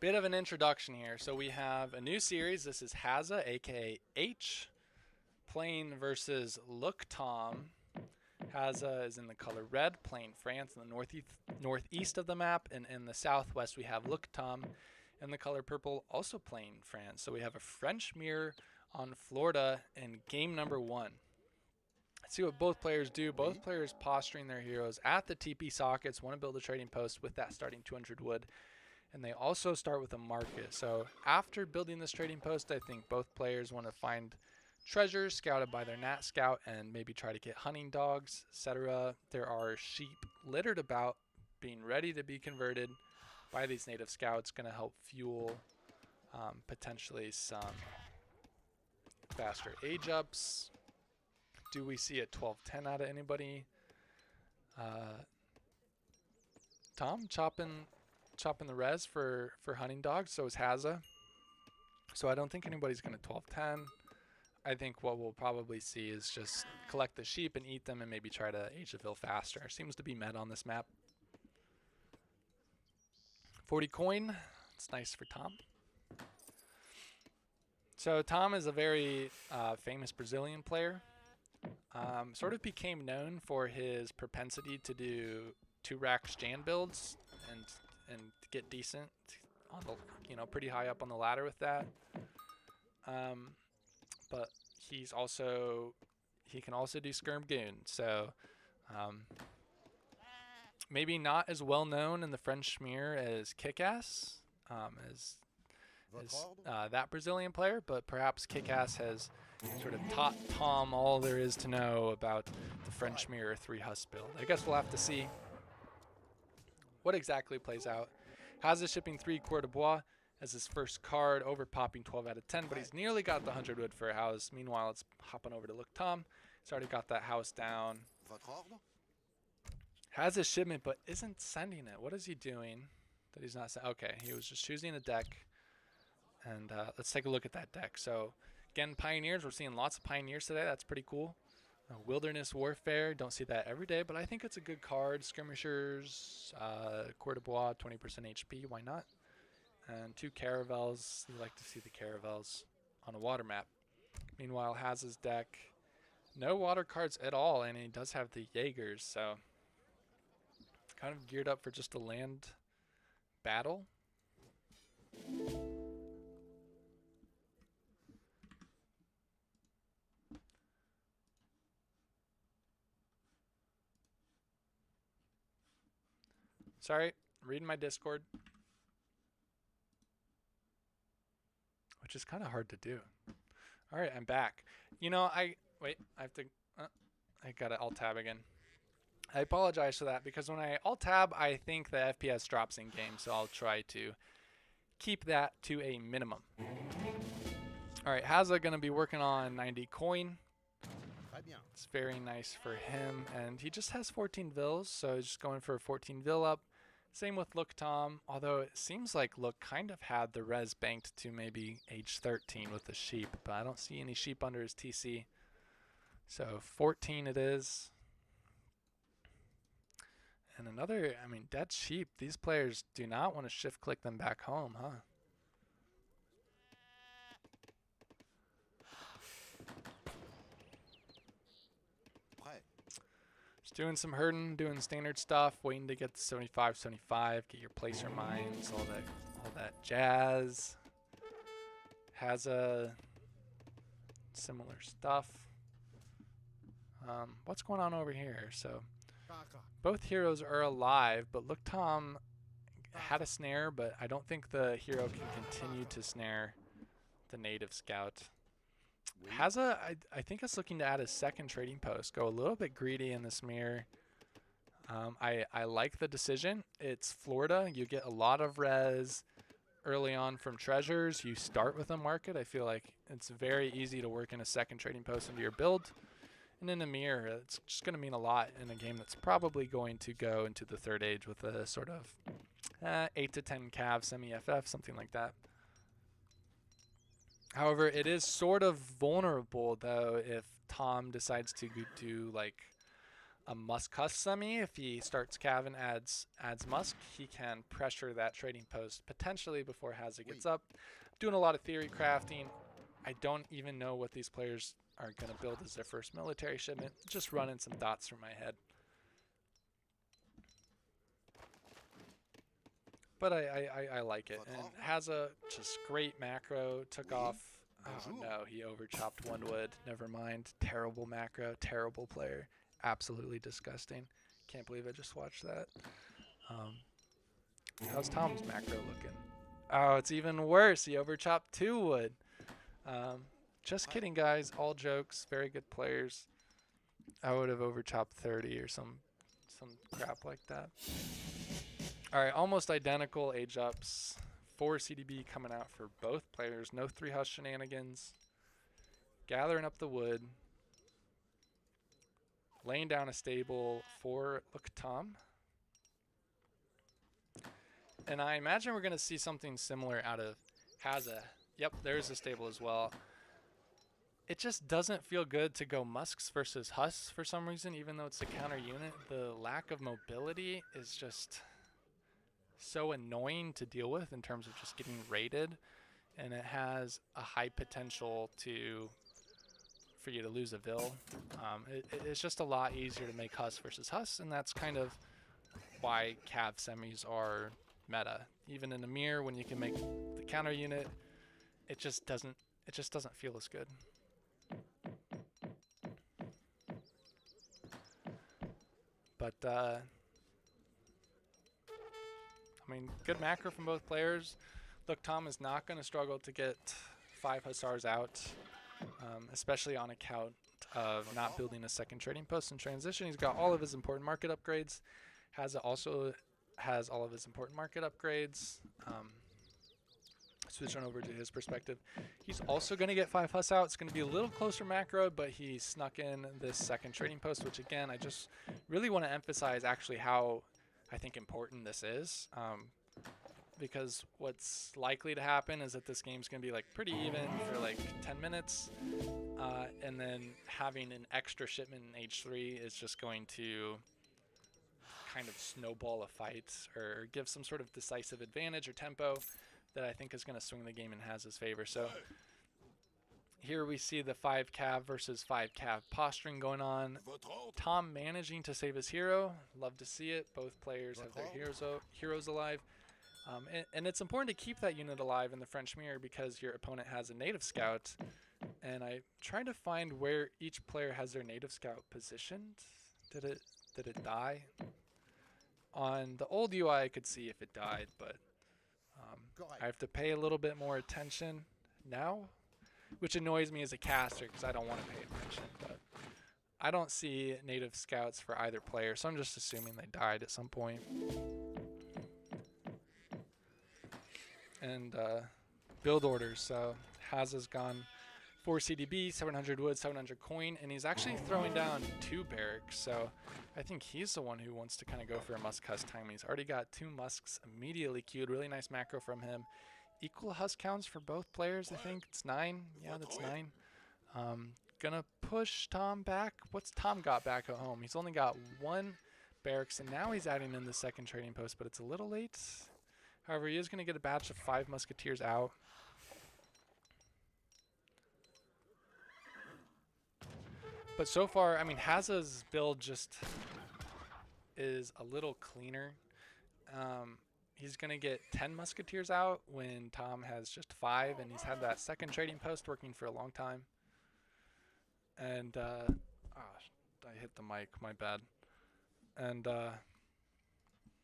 Bit of an introduction here. So we have a new series. This is Hazza, aka H, playing versus Look Tom. Hazza is in the color red, playing France in the northeast of the map, and in the southwest we have Look Tom in the color purple, also playing France. So we have a French mirror on Florida in game number 1. Let's see what both players do. Both players posturing their heroes at the TP sockets, want to build a trading post with that starting 200 wood. And they also start with a market. So after building this trading post, I think both players want to find treasures scouted by their Nat Scout and maybe try to get hunting dogs, etc. There are sheep littered about, being ready to be converted by these native scouts, going to help fuel potentially some faster age ups. Do we see a 12-10 out of anybody? Tom chopping the res for hunting dogs, so is Hazza. So I don't think anybody's going to 12-10. I think what we'll probably see is just collect the sheep and eat them and maybe try to age the fill faster. Seems to be met on this map. 40 coin. It's nice for Tom. So Tom is a very famous Brazilian player. Sort of became known for his propensity to do 2-rack stand builds and get decent on the, pretty high up on the ladder with that. But he can also do skirm goon. So maybe not as well known in the French smear as Kickass, as that Brazilian player, but perhaps Kickass has sort of taught Tom all there is to know about the French mirror 3 Hus build. I guess we'll have to see what exactly plays out. Hazza shipping 3 Coeur de Bois as his first card, over popping 12 out of 10, but he's nearly got the 100 wood for a house. Meanwhile, it's hopping over to Look Tom. He's already got that house down. Has a shipment, but isn't sending it. What is he doing that he's not sending? Okay, he was just choosing a deck. And let's take a look at that deck. So, again, Pioneers. We're seeing lots of Pioneers today. That's pretty cool. Wilderness Warfare. Don't see that every day, but I think it's a good card. Skirmishers, Coeur de Bois, 20% HP. Why not? And 2 Caravels. You like to see the Caravels on a water map. Meanwhile, has his deck. No water cards at all, and he does have the Jaegers, so kind of geared up for just a land battle. Sorry, reading my Discord, which is kind of hard to do. All right, I'm back. I have to, I got to alt tab again. I apologize for that because when I alt tab, I think the FPS drops in game, so I'll try to keep that to a minimum. All right, Hazza going to be working on 90 coin. It's very nice for him, and he just has 14 vills, so he's just going for a 14 vill up. Same with Look Tom, although it seems like Look kind of had the res banked to maybe age 13 with the sheep, but I don't see any sheep under his TC. So 14 it is. And another, dead sheep. These players do not want to shift click them back home, huh? Just doing some herding, doing standard stuff, waiting to get to 75, 75, get your placer mines, all that jazz. Has a similar stuff. What's going on over here? So both heroes are alive, but Look Tom had a snare, but I don't think the hero can continue to snare the native scout. Hazza, I think is looking to add a second trading post. Go a little bit greedy in this mirror. I like the decision. It's Florida. You get a lot of res early on from treasures. You start with a market. I feel like it's very easy to work in a second trading post into your build. And in the mirror, it's just going to mean a lot in a game that's probably going to go into the third age with a sort of 8 to 10 cav semi-FF, something like that. However, it is sort of vulnerable, though, if Tom decides to do like a Musk Husk semi. If he starts Cav and adds Musk, he can pressure that trading post potentially before Hazza gets up. Doing a lot of theory crafting. I don't even know what these players are going to build as their first military shipment. Just running some thoughts through my head. But I like it. And Hazza, just great macro, took off. Oh no, he overchopped one wood. Never mind. Terrible macro, terrible player. Absolutely disgusting. Can't believe I just watched that. How's Tom's macro looking? Oh, it's even worse. He overchopped 2 wood. Just kidding, guys. All jokes. Very good players. I would have overchopped 30 or some crap like that. All right, almost identical age ups. 4 CDB coming out for both players. No 3 hush shenanigans. Gathering up the wood. Laying down a stable for Tom. And I imagine we're going to see something similar out of Hazza. Yep, there's a stable as well. It just doesn't feel good to go Musks versus Husks for some reason, even though it's a counter unit. The lack of mobility is just so annoying to deal with in terms of just getting raided. And it has a high potential for you to lose a Vil. It's just a lot easier to make Husk versus Husk, and that's kind of why Cav semis are meta. Even in a mirror, when you can make the counter unit, it just doesn't feel as good. But I mean, good macro from both players. Look, Tom is not going to struggle to get 5 Hussars out, especially on account of not building a second trading post in transition. He's got all of his important market upgrades. Hazza also has all of his important market upgrades. Switch on over to his perspective. He's also going to get 5 Huss out. It's going to be a little closer macro, but he snuck in this second trading post, which again, I just really want to emphasize actually how I think important this is. Because what's likely to happen is that this game's going to be like pretty even for like 10 minutes. And then having an extra shipment in H3 is just going to kind of snowball a fight or give some sort of decisive advantage or tempo that I think is going to swing the game in Hazza's favor. So here we see the 5 Cav versus 5 Cav posturing going on. Tom managing to save his hero. Love to see it. Both players have their heroes alive. And it's important to keep that unit alive in the French mirror because your opponent has a native scout. And I tried to find where each player has their native scout positioned. Did it die? On the old UI I could see if it died, but I have to pay a little bit more attention now, which annoys me as a caster because I don't want to pay attention. But I don't see native scouts for either player, so I'm just assuming they died at some point. And build orders. So Hazza's gone 4 CDB, 700 wood, 700 coin, and he's actually throwing down 2 barracks. So I think he's the one who wants to kind of go for a Musk Husk time. He's already got 2 Musks immediately queued. Really nice macro from him. Equal Husk counts for both players, I think. It's 9. Yeah, that's 9. Gonna push Tom back. What's Tom got back at home? He's only got 1 barracks, and now he's adding in the second trading post, but it's a little late. However, he is going to get a batch of 5 musketeers out. But so far, I mean, Hazza's build just is a little cleaner. He's going to get 10 musketeers out when Tom has just 5, and he's had that second trading post working for a long time. And, I hit the mic, my bad. And,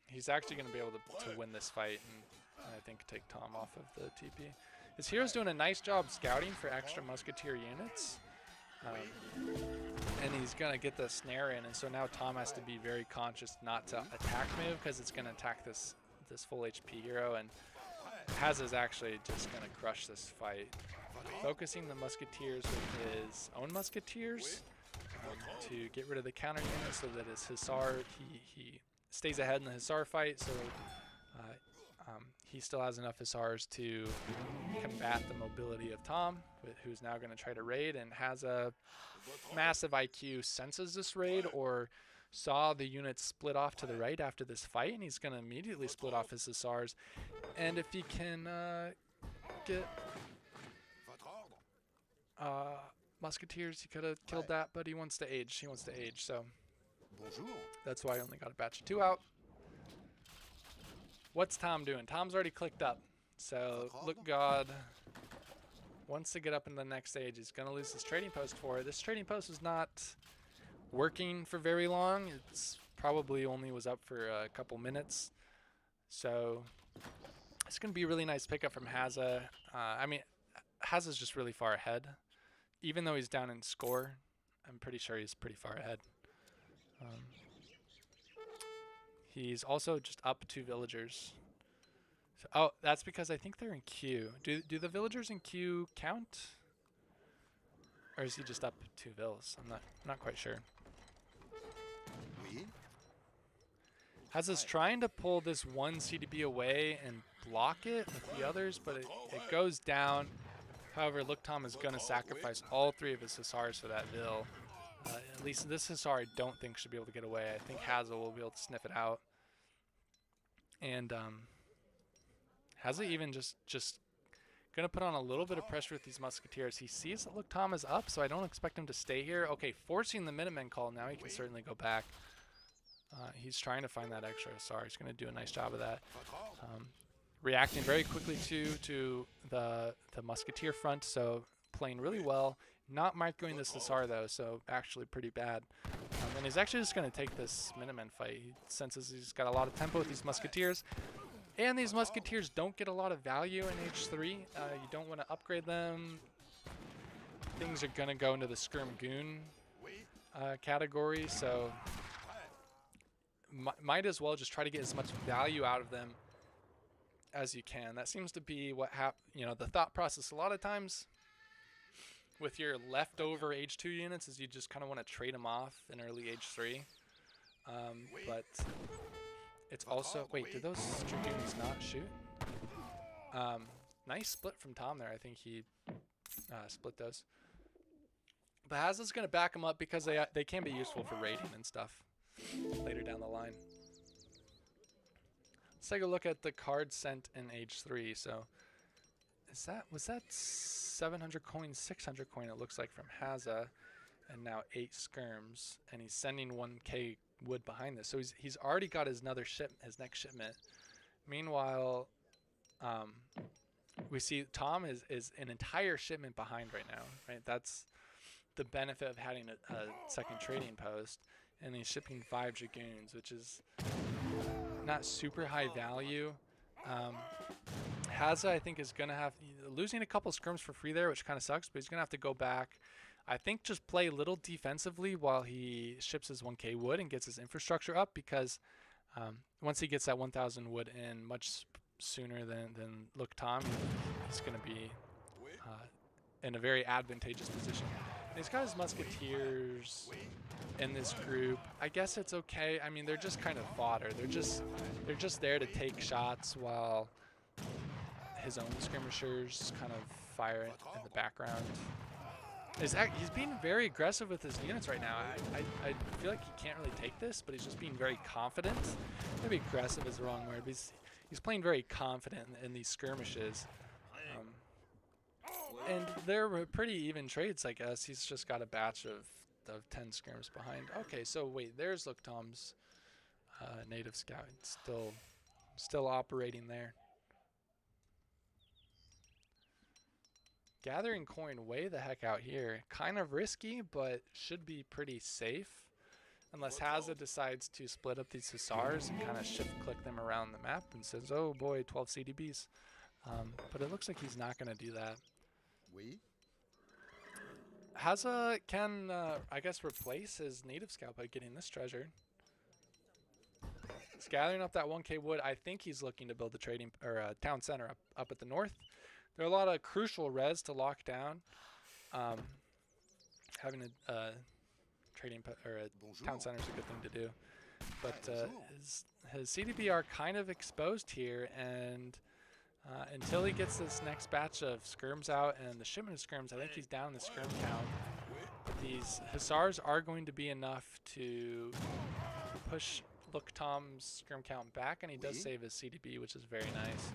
he's actually going to be able to win this fight and I think take Tom off of the TP. His hero's doing a nice job scouting for extra musketeer units. And he's going to get the snare in, and so now Tom has to be very conscious not to attack move because it's going to attack this full HP hero, and Hazza's actually just going to crush this fight. Focusing the musketeers with his own musketeers to get rid of the counter unit so that his Hussar, he stays ahead in the Hussar fight, so he still has enough Hussars to combat the mobility of Tom, who's now going to try to raid, and has a massive IQ, senses this raid, or saw the units split off to the right after this fight, and he's going to immediately split off his Hussars. And if he can get Musketeers, he could have killed that, but he wants to age. He wants to age, so that's why I only got a batch of 2 out. What's Tom doing? Tom's already clicked up. So, Look God wants to get up in the next stage. He's going to lose his trading post for it. This trading post is not working for very long. It's probably only was up for a couple minutes. So, it's going to be a really nice pickup from Hazza. I mean, Hazza's just really far ahead. Even though he's down in score, I'm pretty sure he's pretty far ahead. He's also just up 2 villagers. So, oh, that's because I think they're in queue. Do the villagers in queue count? Or is he just up 2 vills? I'm not quite sure. Hazza's trying to pull this one CDB away and block it with the others, but it goes down. However, Look Tom is going to sacrifice all 3 of his Hussars for that vill. At least this Hussar I don't think should be able to get away. I think Hazza will be able to sniff it out. And Hazza even just going to put on a little bit of pressure with these Musketeers. He sees that Look Tom is up, so I don't expect him to stay here. Okay, forcing the Minutemen call. Now he can certainly go back. He's trying to find that extra Hussar. He's going to do a nice job of that. Reacting very quickly to the Musketeer front, so playing really well. Not microing this Hussar though, so actually pretty bad. And he's actually just going to take this Minutemen fight. He senses he's got a lot of tempo with these Musketeers. And these Musketeers don't get a lot of value in H3. You don't want to upgrade them. Things are going to go into the Skirm Goon category, so might as well just try to get as much value out of them as you can. That seems to be what the thought process a lot of times with your leftover H2 units is you just kind of want to trade them off in early H3. But it's also, wait, did those Dragoons not shoot? Nice split from Tom there. I think he split those. But Hazza's going to back them up because they can be useful for raiding and stuff later down the line. Let's take a look at the cards sent in H3. So was that 700 coin, 600 coin it looks like from Hazza, and now 8 skirms, and he's sending 1k wood behind this. So he's already got his next shipment. Meanwhile, we see Tom is an entire shipment behind right now, right? That's the benefit of having a second trading post, and he's shipping 5 Dragoons, which is not super high value. Hazza, I think, is going to have losing a couple skirms for free there, which kind of sucks, but he's going to have to go back. I think just play a little defensively while he ships his 1k wood and gets his infrastructure up, because once he gets that 1,000 wood in much sooner than Look Tom, he's going to be in a very advantageous position. And he's got his Musketeers in this group. I guess it's okay. I mean, they're just kind of fodder. They're just there to take shots while his own skirmishers kind of fire in the background. He's being very aggressive with his units right now. I feel like he can't really take this, but he's just being very confident. Maybe aggressive is the wrong word, but he's playing very confident in these skirmishes. And they're pretty even trades, I guess. He's just got a batch of 10 skirms behind. Okay, so wait, there's Look Tom's native scout. It's still operating there. Gathering coin way the heck out here. Kind of risky, but should be pretty safe. Unless Hazza decides to split up these Hussars and kind of shift-click them around the map and says, oh boy, 12 CDBs. But it looks like he's not going to do that. Hazza can, I guess, replace his native scout by getting this treasure. He's gathering up that 1k wood. I think he's looking to build the trading or town center up at the north. There are a lot of crucial res to lock down. Having a trading or a town center is a good thing to do. But his CDB are kind of exposed here, and until he gets this next batch of skirms out and the shipment of skirms, I think he's down in the skirm count. But these Hussars are going to be enough to push Look Tom's skirm count back, and he does save his CDB, which is very nice.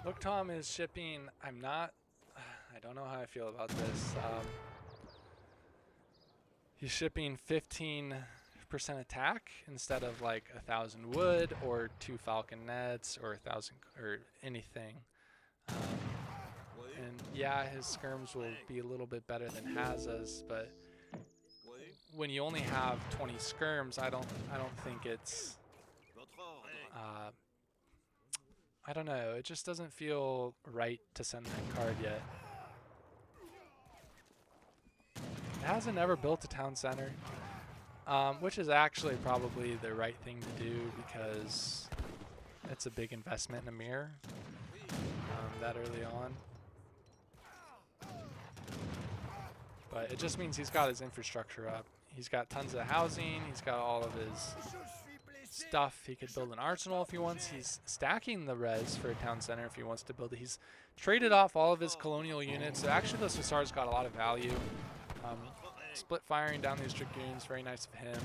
Look Tom is shipping, I don't know how I feel about this. He's shipping 15% attack instead of like 1,000 wood or 2 falcon nets or 1,000 or anything. And yeah, his skirms will be a little bit better than Hazza's, but when you only have 20 skirms, I don't think it's I don't know, it just doesn't feel right to send that card yet. Hazza never built a town center, which is actually probably the right thing to do because it's a big investment in a mirror that early on. But it just means he's got his infrastructure up. He's got tons of housing, he's got all of his stuff. He could build an arsenal if he wants. He's stacking the res for a town center if he wants to build it. He's traded off all of his colonial units. So actually those Hussars got a lot of value. Split firing down these Dragoons, very nice of him.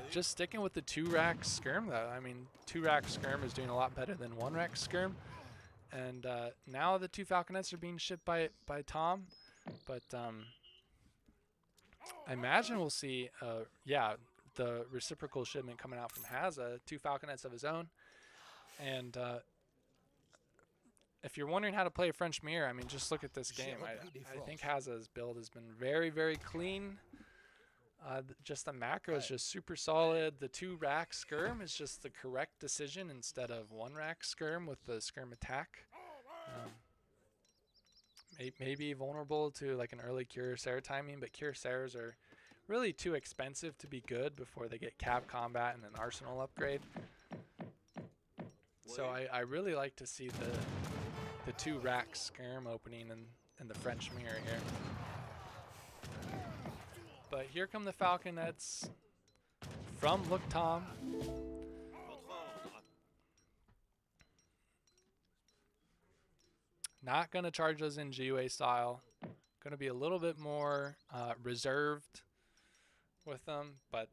Just sticking with the 2-rack skirm though. I mean, 2-rack skirm is doing a lot better than 1-rack skirm. And now the 2 falconets are being shipped by Tom. But I imagine we'll see, yeah, the reciprocal shipment coming out from Hazza, 2 falconets of his own. And if you're wondering how to play a French mirror, I mean, just look at this game. I think Hazza's build has been very, very clean. Just the macro is just super solid. The 2-rack skirm is just the correct decision instead of 1-rack skirm with the skirm attack. Maybe vulnerable to like an early Cuirassier timing, but Cuirassiers are really too expensive to be good before they get cab combat and an arsenal upgrade. So I really like to see the 2-rack skirm opening in the French mirror here. But here come the falconets from Look Tom. Not going to charge us in GUA style. Going to be a little bit more reserved with them, but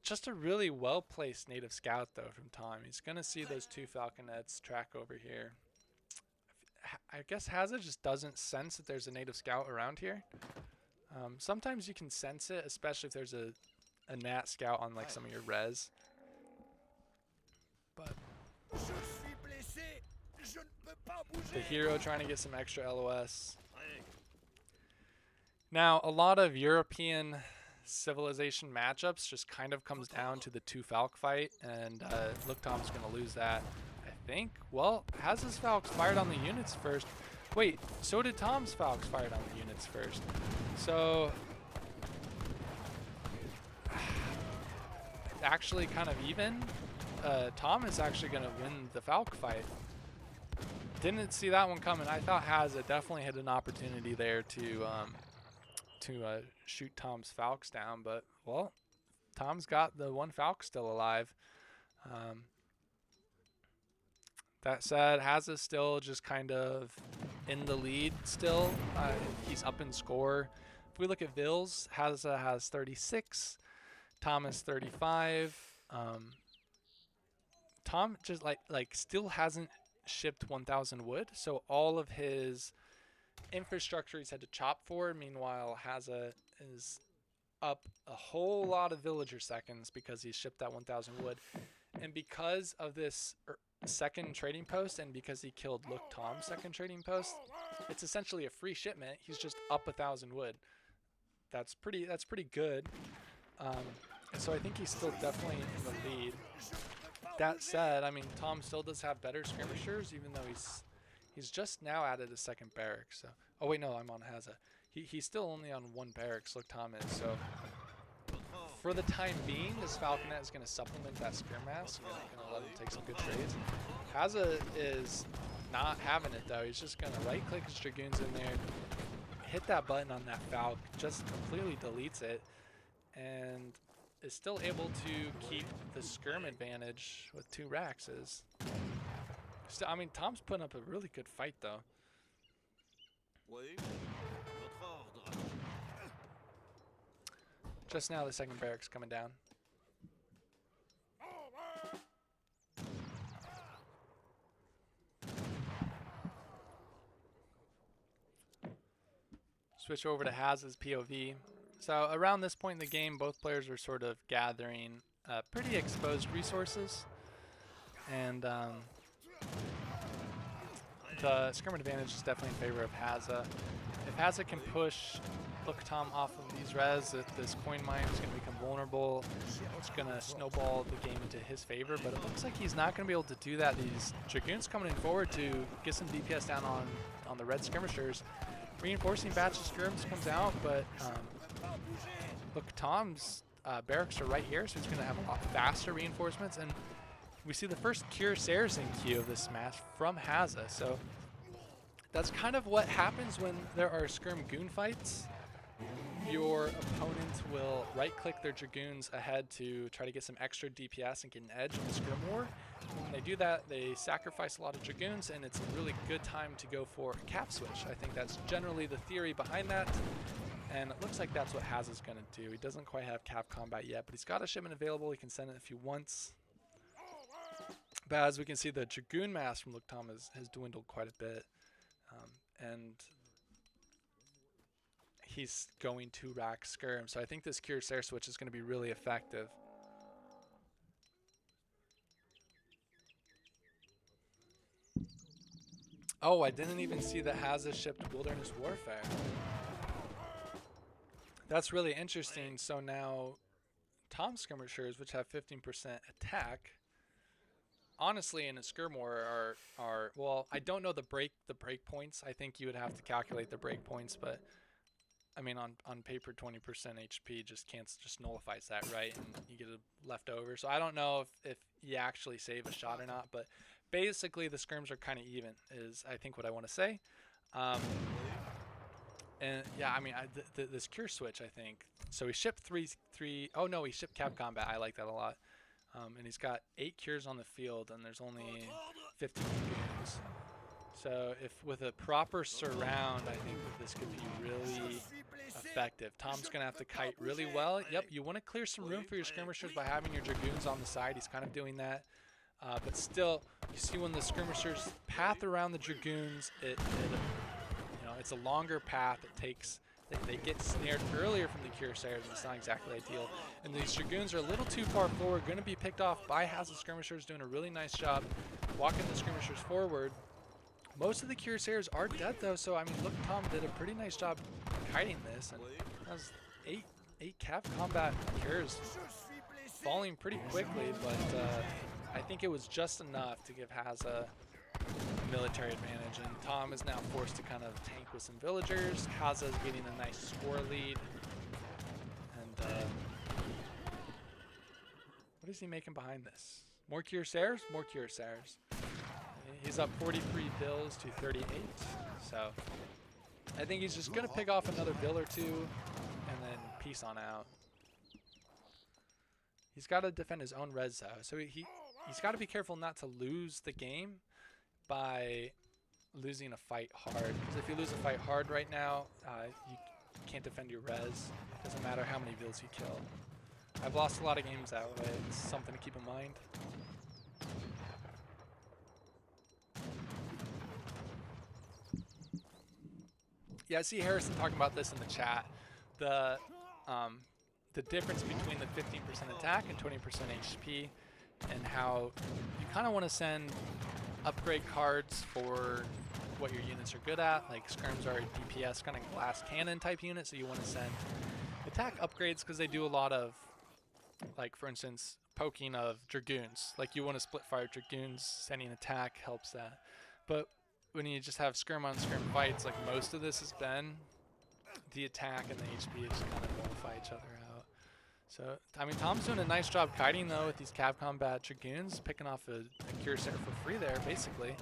just a really well-placed native scout though from Tom. He's going to see those 2 falconets track over here. I guess Hazza just doesn't sense that there's a native scout around here. Sometimes you can sense it, especially if there's a nat scout on like some of your res. But the hero trying to get some extra LOS. Now, a lot of European civilization matchups just kind of comes down to the 2 Falc fight, and Look Tom's going to lose that, I think. Well, Hazza's Falcs fired on the units first. Wait, so did Tom's Falcs fired on the units first. So, actually kind of even. Tom is actually going to win the Falc fight. Didn't see that one coming. I thought Hazza definitely had an opportunity there to shoot Tom's Falcs down, but well, Tom's got the 1 Falc still alive. That said, Hazza's still just kind of in the lead still. He's up in score. If we look at Vils, Hazza has 36, Tom is 35. Tom just like still hasn't shipped 1,000 wood, so all of his infrastructure he's had to chop for. Meanwhile, Hazza is up a whole lot of villager seconds because he shipped that 1,000 wood, and because of this second trading post, and because he killed Look Tom's second trading post, it's essentially a free shipment. He's just up 1,000 wood. That's pretty good. And so I think he's still definitely in the lead. That said, I mean, Tom still does have better skirmishers, even though he's just now added a second barracks. So, oh wait, no, I'm on Hazza. He's still only on 1 barracks. Look, Tom is. So for the time being, this Falconet is going to supplement that skirm mass. We're going to let him take some good trades. Hazza is not having it though. He's just going to right-click his dragoons in there, hit that button on that Falc, just completely deletes it, and is still able to keep the skirm advantage with 2 racks. So, I mean, Tom's putting up a really good fight, though. Just now, the second barracks coming down. Switch over to Hazza's POV. So around this point in the game, both players are sort of gathering pretty exposed resources. And the scrim advantage is definitely in favor of Hazza. If Hazza can push Tom off of these res, this coin mine is going to become vulnerable. It's going to snowball the game into his favor, but it looks like he's not going to be able to do that. These Dragoons coming in forward to get some DPS down on the red skirmishers. Reinforcing batch of scrims comes out, but look, Tom's barracks are right here, so he's going to have a lot faster reinforcements. And we see the first Cuirassiers in queue of this match from Hazza. So that's kind of what happens when there are scrim goon fights. Your opponent will right-click their Dragoons ahead to try to get some extra DPS and get an edge in the scrim war. When they do that, they sacrifice a lot of Dragoons, and it's a really good time to go for a cap switch. I think that's generally the theory behind that, and it looks like that's what Hazza's going to do. He doesn't quite have cap combat yet, but he's got a shipment available. He can send it if he wants. But as we can see, the Dragoon mass from Tom has dwindled quite a bit, and he's going to rack skirm. So I think this Cuirassier switch is going to be really effective. Oh, I didn't even see that Hazza shipped Wilderness Warfare. That's really interesting. So now Tom's skirmishers, which have 15% attack, honestly in a skirm war are well, I don't know the break points. I think you would have to calculate the break points, but I mean on paper 20% HP just nullifies that, right? And you get a leftover. So I don't know if you actually save a shot or not, but basically the skirms are kind of even is I think what I want to say. And yeah, I mean this cure switch, I think. So he shipped three. Oh no, he shipped cap combat. I like that a lot. And he's got 8 cures on the field, and there's only 15 goons. So if with a proper surround, I think that this could be really effective. Tom's going to have to kite really well. Yep, you want to clear some room for your skirmishers by having your Dragoons on the side. He's kind of doing that. But still, you see when the skirmishers path around the Dragoons, it's a longer path. It takes... They get snared earlier from the Cuirassiers, and it's not exactly ideal. And these Dragoons are a little too far forward, going to be picked off by Hazza skirmishers, doing a really nice job walking the skirmishers forward. Most of the Cuirassiers are dead, though, so I mean, look, Tom did a pretty nice job kiting this, and that was 8 cap combat cures falling pretty quickly, but I think it was just enough to give Hazza military advantage, and Tom is now forced to kind of tank with some villagers. Hazza is getting a nice score lead, and what is he making behind this? More Cuirassiers? More Cuirassiers. He's up 43 bills to 38, so I think he's just going to pick off another bill or two and then peace on out. He's got to defend his own res though, so he's got to be careful not to lose the game by losing a fight hard, because if you lose a fight hard right now, you can't defend your res. Doesn't matter how many bills you kill. I've lost a lot of games that way. It's something to keep in mind. Yeah, I see Harrison talking about this in the chat. The difference between the 15% attack and 20% HP, and how you kind of want to send upgrade cards for what your units are good at. Like skirms are a DPS kind of glass cannon type unit, so you want to send attack upgrades because they do a lot of, like for instance, poking of Dragoons. Like you want to split fire Dragoons, sending attack helps that. But when you just have skirm on skirm fights, like most of this has been, the attack and the HP just kind of nullify each other out. So, I mean, Tom's doing a nice job kiting, though, with these Cav Combat Dragoons, picking off a Cuirassier for free there, basically.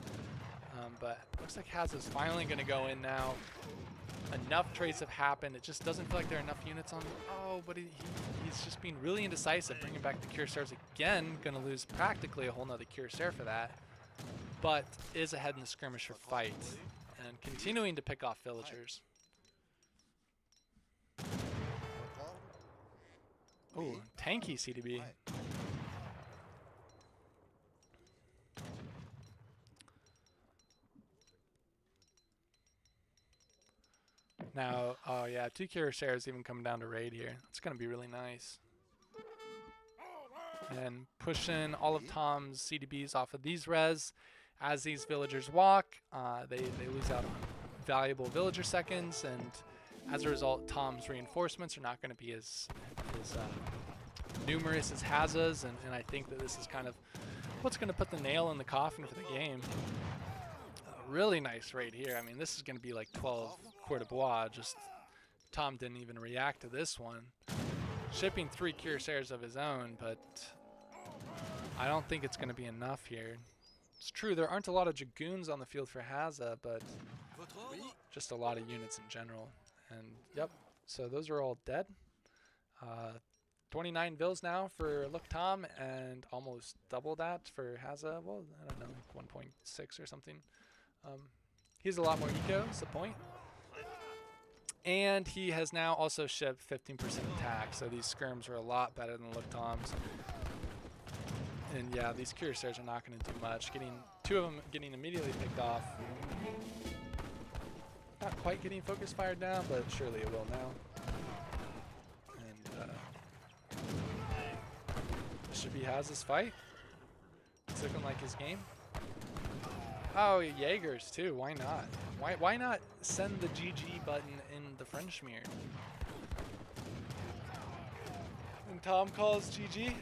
But looks like Hazza's finally going to go in now. Enough trades have happened. It just doesn't feel like there are enough units on. Oh, but he's just being really indecisive, bringing back the Cuirassiers again. Going to lose practically a whole nother Cuirassier for that. but is ahead in the skirmisher fight and continuing to pick off villagers. Oh, tanky CDB. Now, oh yeah, 2 Cuirassiers even coming down to raid here. It's going to be really nice. And pushing all of Tom's CDBs off of these res. As these villagers walk, they lose out on valuable villager seconds, and as a result, Tom's reinforcements are not going to be as numerous as Hazza's, and I think that this is kind of what's going to put the nail in the coffin for the game. Really nice raid here. I mean, this is going to be like 12 Coeur de Bois. Just Tom didn't even react to this one. Shipping 3 Cuirassiers of his own, but I don't think it's going to be enough here. It's true, there aren't a lot of Dragoons on the field for Hazza, but just a lot of units in general. And yep, so those are all dead. 29 vills now for Look Tom, and almost double that for Hazza. Well, I don't know, like 1.6 or something. He's a lot more eco, is the point. And he has now also shipped 15% attack, so these skirms are a lot better than Look Tom's. And yeah, these Cuirassiers are not going to do much. Getting 2 of them getting immediately picked off. Not quite getting focus fired down, but surely it will now. And this should be Hazza's fight. It's looking like his game. Oh, Jaegers too. Why not? Why not send the GG button in the Frenchmere? And Tom calls GG.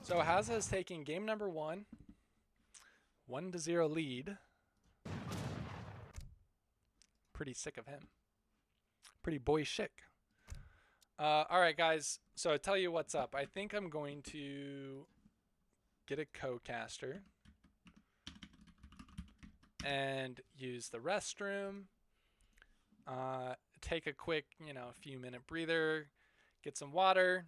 So Hazza is taking game number 1, 1-0 lead. Pretty sick of him. Pretty boy chic. All right, guys. So I tell you what's up. I think I'm going to get a co-caster and use the restroom. Take a quick, few minute breather. Get some water.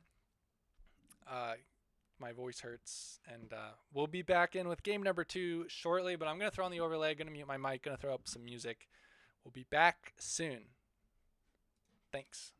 My voice hurts, and we'll be back in with game number 2 shortly, but I'm going to throw on the overlay, going to mute my mic, going to throw up some music. We'll be back soon. Thanks.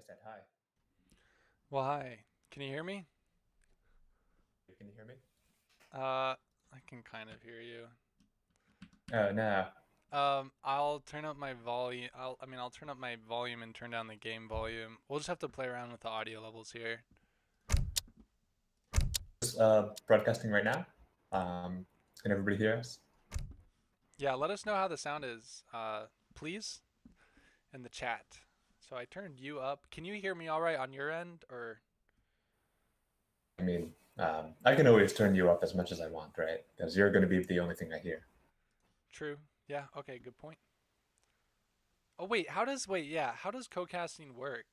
said hi. Well, hi. Can you hear me? Can you hear me? I can kind of hear you. Oh, no. I'll turn up my volume. I'll turn up my volume and turn down the game volume. We'll just have to play around with the audio levels here. Just broadcasting right now. Can everybody hear us? Yeah, let us know how the sound is, please, in the chat. So I turned you up. Can you hear me all right on your end, or? I mean, I can always turn you up as much as I want, right? Because you're going to be the only thing I hear. True. Yeah. Okay. Good point. Oh wait, how does co-casting work?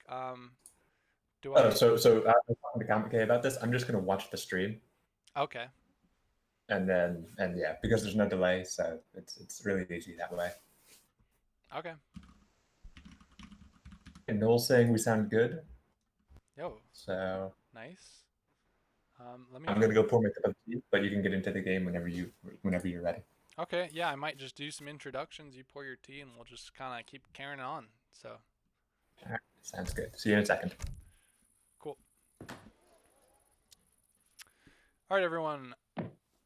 Do Oh, I? so I'm talking to Kamike about this. I'm just going to watch the stream, Okay. and yeah, because there's no delay, so it's really easy that way. Okay. And Noel's saying we sound good, Yo, so nice. Let me I'm just. going to go pour my cup of tea, but you can get into the game whenever you're ready. Okay, yeah, I might just do some introductions. You pour your tea, and we'll just kind of keep carrying on. So, All right, sounds good. See you in a second. cool. All right, everyone.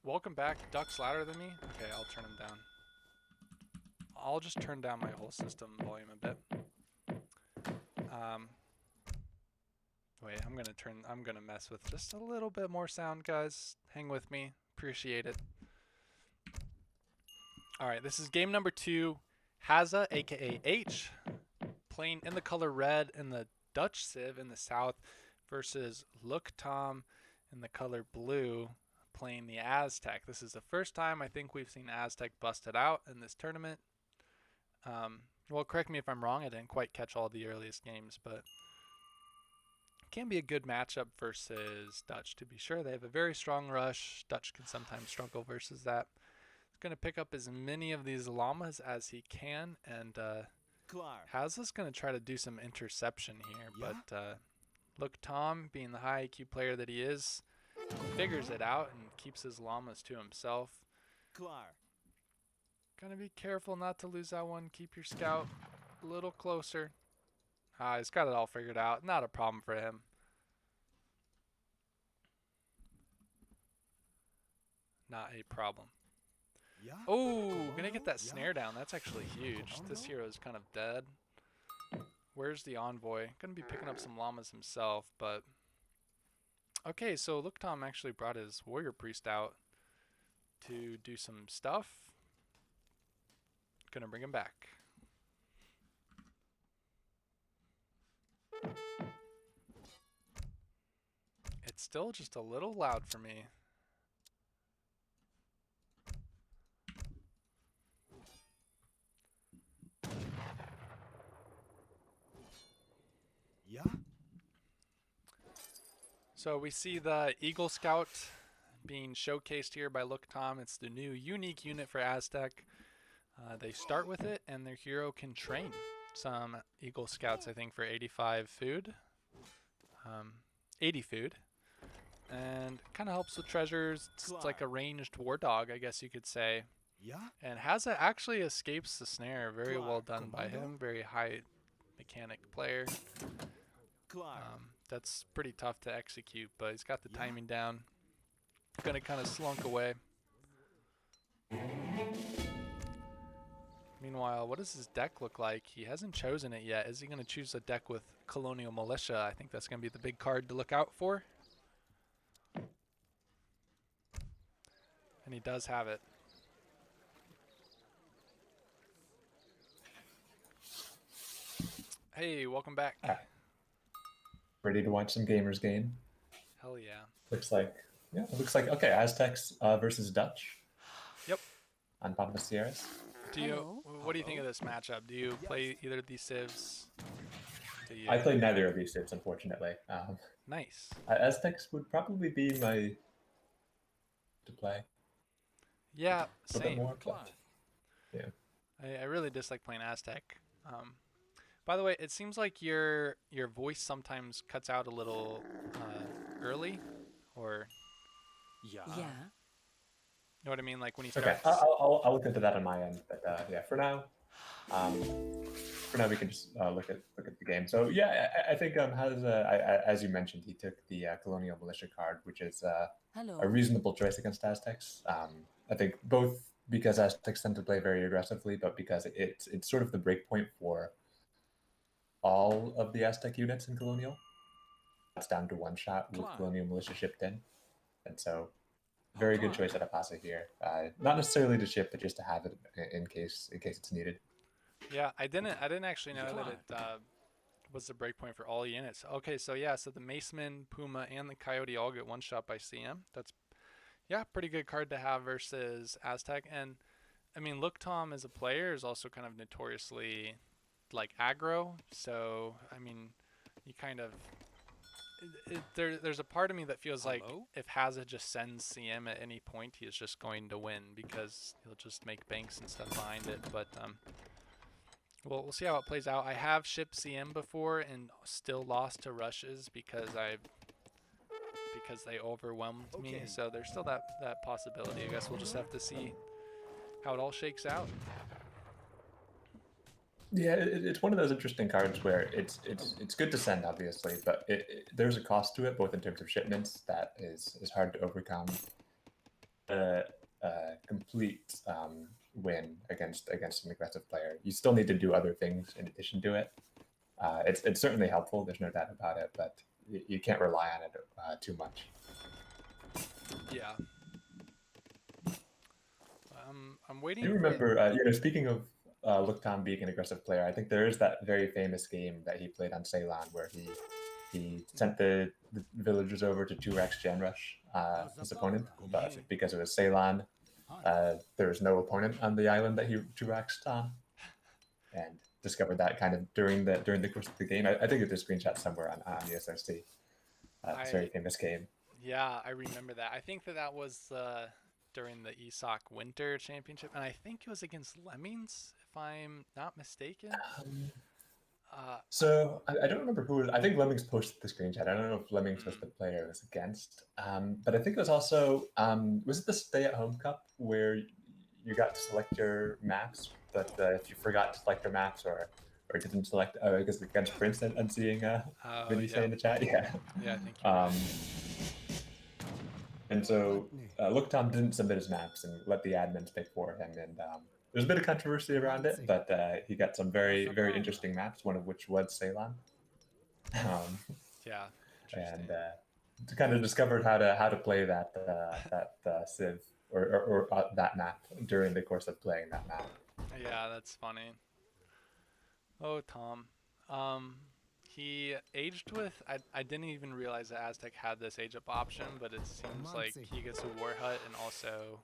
Welcome back. Duck's louder than me. Okay, I'll turn him down. I'll just turn down my whole system volume a bit. Wait, I'm gonna mess with just a little bit more sound, guys. Hang with me. Appreciate it. All right, this is game number 2. Hazza, aka H, playing in the color red in the Dutch Civ in the south versus Look Tom in the color blue playing the Aztec. This is the first time I think we've seen Aztec busted out in this tournament. Well, correct me if I'm wrong. I didn't quite catch all the earliest games, but it can be a good matchup versus Dutch, to be sure. They have a very strong rush. Dutch can sometimes struggle versus that. He's going to pick up as many of these llamas as he can, and Hazza's going to try to do some interception here, but look, Tom, being the high IQ player that he is, figures it out and keeps his llamas to himself. Gotta be careful not to lose that one. Keep your scout a little closer. He's got it all figured out. Not a problem for him. Not a problem. Oh, gonna get that snare down. That's actually huge. This hero is kind of dead. Where's the envoy? Gonna be picking up some llamas himself, but... Okay, so Look Tom actually brought his warrior priest out to do some stuff. Gonna bring him back. It's still just a little loud for me. So we see the Eagle Scout being showcased here by Look Tom. It's the new unique unit for Aztec. They start with it, and their hero can train some Eagle Scouts, I think, for 85 food. 80 food. And kind of helps with treasures. It's like a ranged war dog, I guess you could say. And Hazza actually escapes the snare. Very well done by him. Very high mechanic player. That's pretty tough to execute, but he's got the timing down. Gonna kind of slunk away. Meanwhile, what does his deck look like? He hasn't chosen it yet. Is he going to choose a deck with Colonial Militia? I think that's going to be the big card to look out for. And he does have it. Hey, welcome back. Ready to watch some gamers game? Hell yeah. Looks like okay. Aztecs versus Dutch. Yep. On Papa Sierras. What do you think of this matchup? Do you play either of these civs? I played neither of these civs, unfortunately. Nice. Aztecs would probably be my to play. Yeah, a bit same. more, but yeah. I really dislike playing Aztec. By the way, it seems like your voice sometimes cuts out a little early, or Yeah. you know what I mean? Like when you start. Okay, I'll look into that on my end. But yeah, for now, for now we can just look at the game. So yeah, I think as you mentioned, he took the Colonial Militia card, which is a reasonable choice against Aztecs. I think both because Aztecs tend to play very aggressively, but because it's sort of the breakpoint for all of the Aztec units in Colonial. It's down to one shot with Colonial Militia shipped in, and so very good choice at Apasa here. Not necessarily to ship, but just to have it in case it's needed. Yeah, I didn't actually know that it was the breakpoint for all units. Okay, so yeah, so the Maceman, Puma, and the Coyote all get one shot by CM. That's pretty good card to have versus Aztec. And I mean, Look Tom as a player is also kind of notoriously like aggro. So I mean, you kind of there's a part of me that feels like if Hazza just sends CM at any point, he is just going to win because he'll just make banks and stuff behind it. But we'll see how it plays out. I have shipped CM before and still lost to rushes because they overwhelmed me. So there's still that possibility. I guess we'll just have to see how it all shakes out. Yeah, it's one of those interesting cards where it's good to send, obviously, but there's a cost to it, both in terms of shipments that is hard to overcome. Complete win against an aggressive player. You still need to do other things in addition to it. It's certainly helpful. There's no doubt about it, but you can't rely on it too much. Yeah. I'm waiting. I remember, speaking of Look Tom being an aggressive player, I think there is that very famous game that he played on Ceylon where he sent the villagers over to 2-Rex Gen Rush his opponent, but because it was Ceylon, there was no opponent on the island that he 2-Rex'd on, and discovered that kind of during the course of the game. I think there's a screenshot somewhere on ESOC. It's a very famous game. Yeah, I remember that. I think that was during the ESOC Winter Championship, and I think it was against Lemmings, if I'm not mistaken. So I don't remember who. I think Lemmings posted the screenshot. I don't know if Lemmings was the player it was against, but I think it was also was it the Stay at Home Cup where you got to select your maps, but if you forgot to select your maps or didn't select, I guess against Prince and seeing Vinny say in the chat, yeah, I think you're right. And so Look Tom didn't submit his maps and let the admins pick for him, and there's a bit of controversy around it, but he got some very, very interesting maps, one of which was Ceylon. Yeah, and kind of discovered how to play that Civ or that map during the course of playing that map. Yeah, that's funny. Oh, Tom. He aged with, I didn't even realize that Aztec had this age up option, but it seems like he gets a war hut and also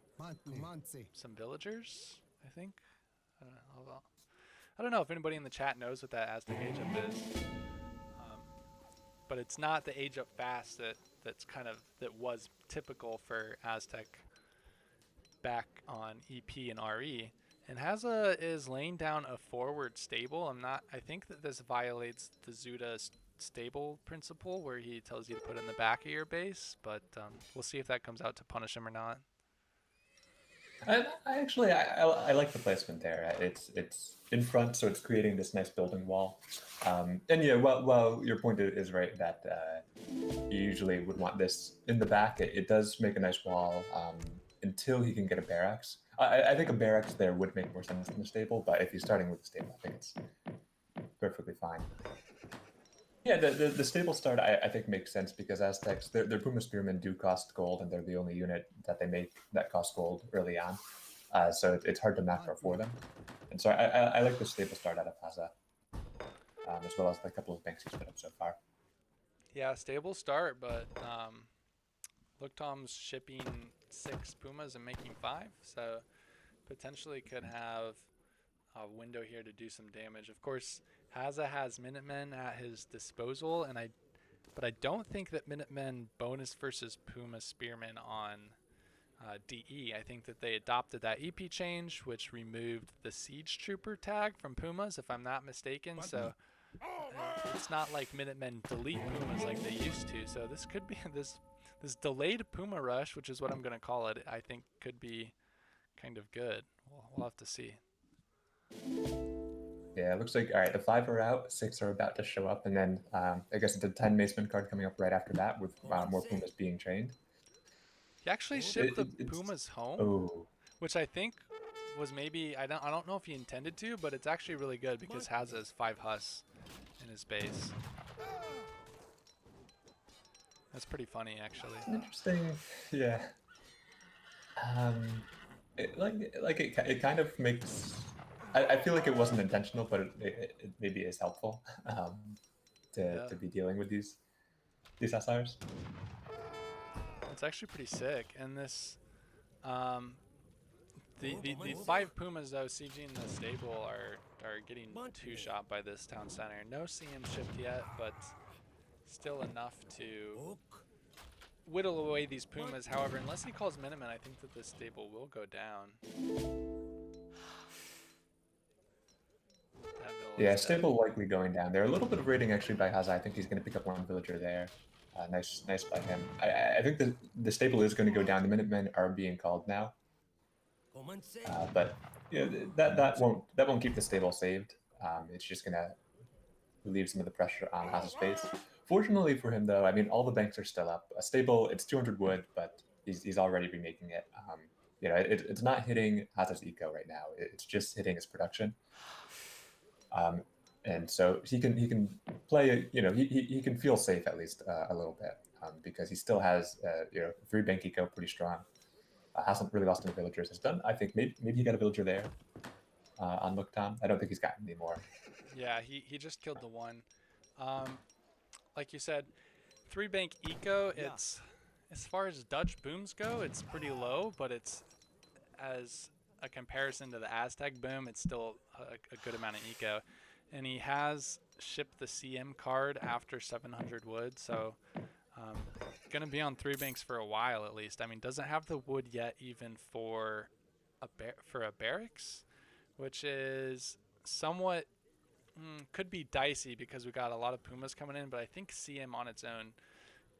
some villagers, I think. I don't know if anybody in the chat knows what that Aztec age up is. But it's not the age up fast that was typical for Aztec back on EP and RE. And Hazza is laying down a forward stable. I think that this violates the Zuda stable principle where he tells you to put it in the back of your base, but we'll see if that comes out to punish him or not. I like the placement there. It's in front, so it's creating this nice building wall. And yeah, well, your point is right that you usually would want this in the back. It does make a nice wall until he can get a barracks. I think a barracks there would make more sense than the stable, but if he's starting with the stable, I think it's perfectly fine. Yeah, the stable start I think makes sense because Aztecs, their Puma Spearmen do cost gold, and they're the only unit that they make that costs gold early on. So it's hard to macro for them. And so I like the stable start out of Hazza, as well as the couple of banks he's put up so far. Yeah, stable start, but Look Tom's shipping 6 Pumas and making 5, so potentially could have a window here to do some damage. Of course, Hazza has Minutemen at his disposal, but I don't think that Minutemen bonus versus Puma Spearmen on DE. I think that they adopted that EP change, which removed the Siege Trooper tag from Pumas, if I'm not mistaken. So it's not like Minutemen delete Pumas like they used to. So this could be this delayed Puma rush, which is what I'm going to call it, I think could be kind of good. We'll have to see. Yeah, it looks like, all right, the 5 are out, 6 are about to show up, and then I guess the 10 Maceman card coming up right after that with more Pumas being trained. He actually shipped the Pumas home, Oh, which I think was maybe, I don't know if he intended to, but it's actually really good because Hazza has 5 Hus in his base. That's pretty funny, actually. interesting. Yeah. It kind of makes. I feel like it wasn't intentional, but it maybe is helpful to be dealing with these SRs. It's actually pretty sick, and this, the 5 Pumas though sieging the stable are getting 2-shot by this town center. No CM shipped yet, but still enough to whittle away these Pumas. However, unless he calls Miniman, I think that this stable will go down. Yeah, stable likely going down. There a little bit of raiding actually by Hazza. I think he's going to pick up one villager there. Nice by him. I think the stable is going to go down. The Minutemen are being called now, but yeah, that won't keep the stable saved. It's just going to relieve some of the pressure on Hazza's base. Fortunately for him, though, I mean, all the banks are still up. A stable, it's 200 wood, but he's already remaking it. You know, it's not hitting Hazza's eco right now. It's just hitting his production. And so he can play. You know, he can feel safe at least a little bit because he still has 3 bank eco pretty strong. Hasn't really lost any villagers. Has done. I think maybe he got a villager there on Looktom. I don't think he's gotten any more. Yeah, he just killed the one. Like you said, 3 bank eco. It's as far as Dutch booms go, it's pretty low, but it's as a comparison to the Aztec boom, it's still a good amount of eco. And he has shipped the CM card after 700 wood, so gonna be on 3 banks for a while at least. I mean, doesn't have the wood yet even for a barracks, which is somewhat could be dicey because we got a lot of Pumas coming in, but I think CM on its own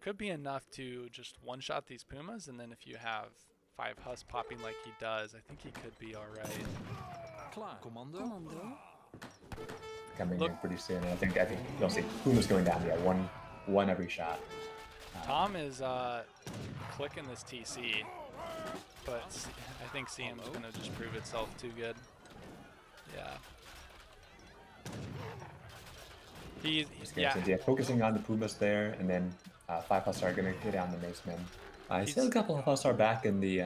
could be enough to just one-shot these Pumas, and then if you have 5 Hus popping like he does, I think he could be all right. Commando. Coming in pretty soon. I think you'll see Puma's going down. Yeah, one every shot. Tom is clicking this TC, but I think CM is going to just prove itself too good. Yeah. He's focusing on the Pumas there, and then 5 Hus are going to get down the Macemen. He's still a couple of Hus are back in the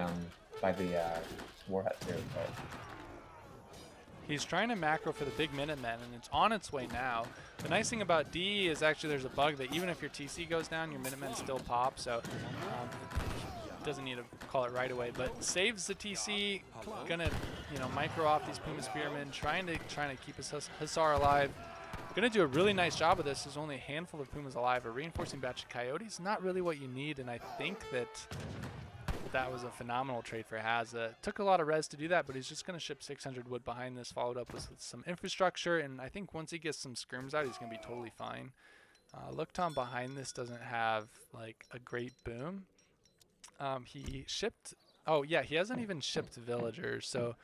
by the Warhead too, but he's trying to macro for the big Minutemen, and it's on its way now. The nice thing about D is actually there's a bug that even if your TC goes down, your Minutemen still pop, so doesn't need to call it right away, but saves the TC. Gonna micro off these Puma Spearmen, trying to keep his Hussar alive. Gonna do a really nice job of this. There's only a handful of Pumas alive. A reinforcing batch of Coyotes, not really what you need, and I think that was a phenomenal trade for Hazza. Took a lot of res to do that, but he's just gonna ship 600 wood behind this, followed up with some infrastructure, and I think once he gets some scrims out, he's gonna be totally fine. Looktom behind this doesn't have like a great boom. He shipped. Oh yeah, he hasn't even shipped villagers, so.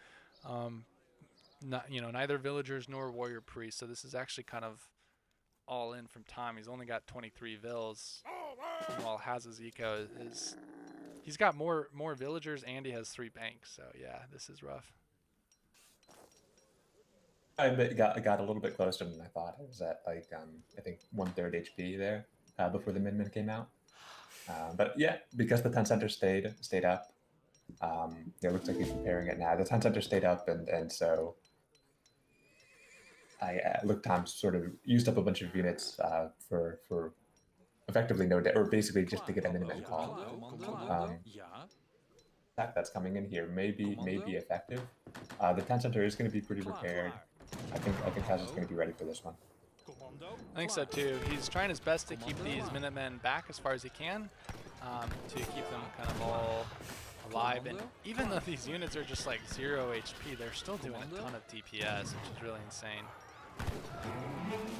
Neither villagers nor warrior priests, so this is actually kind of all in from Tom. He's only got 23 vills, while Hazza's eco is he's got more villagers and he has 3 banks. So yeah, this is rough. I got a little bit closer than I thought. It was at like I think 1/3 HP there before the Minutemen came out. But yeah, because the 10 center stayed up. It looks like he's repairing it now. The 10 center stayed up, and so Looktom sort of used up a bunch of units for effectively no or basically just to get a Minutemen call. That's coming in here may be effective. The 10 center is going to be pretty repaired. I think Hazza's going to be ready for this one. I think so too. He's trying his best to keep these Minutemen back as far as he can, to keep them kind of all alive. And even though these units are just like 0 HP, they're still doing a ton of DPS, which is really insane.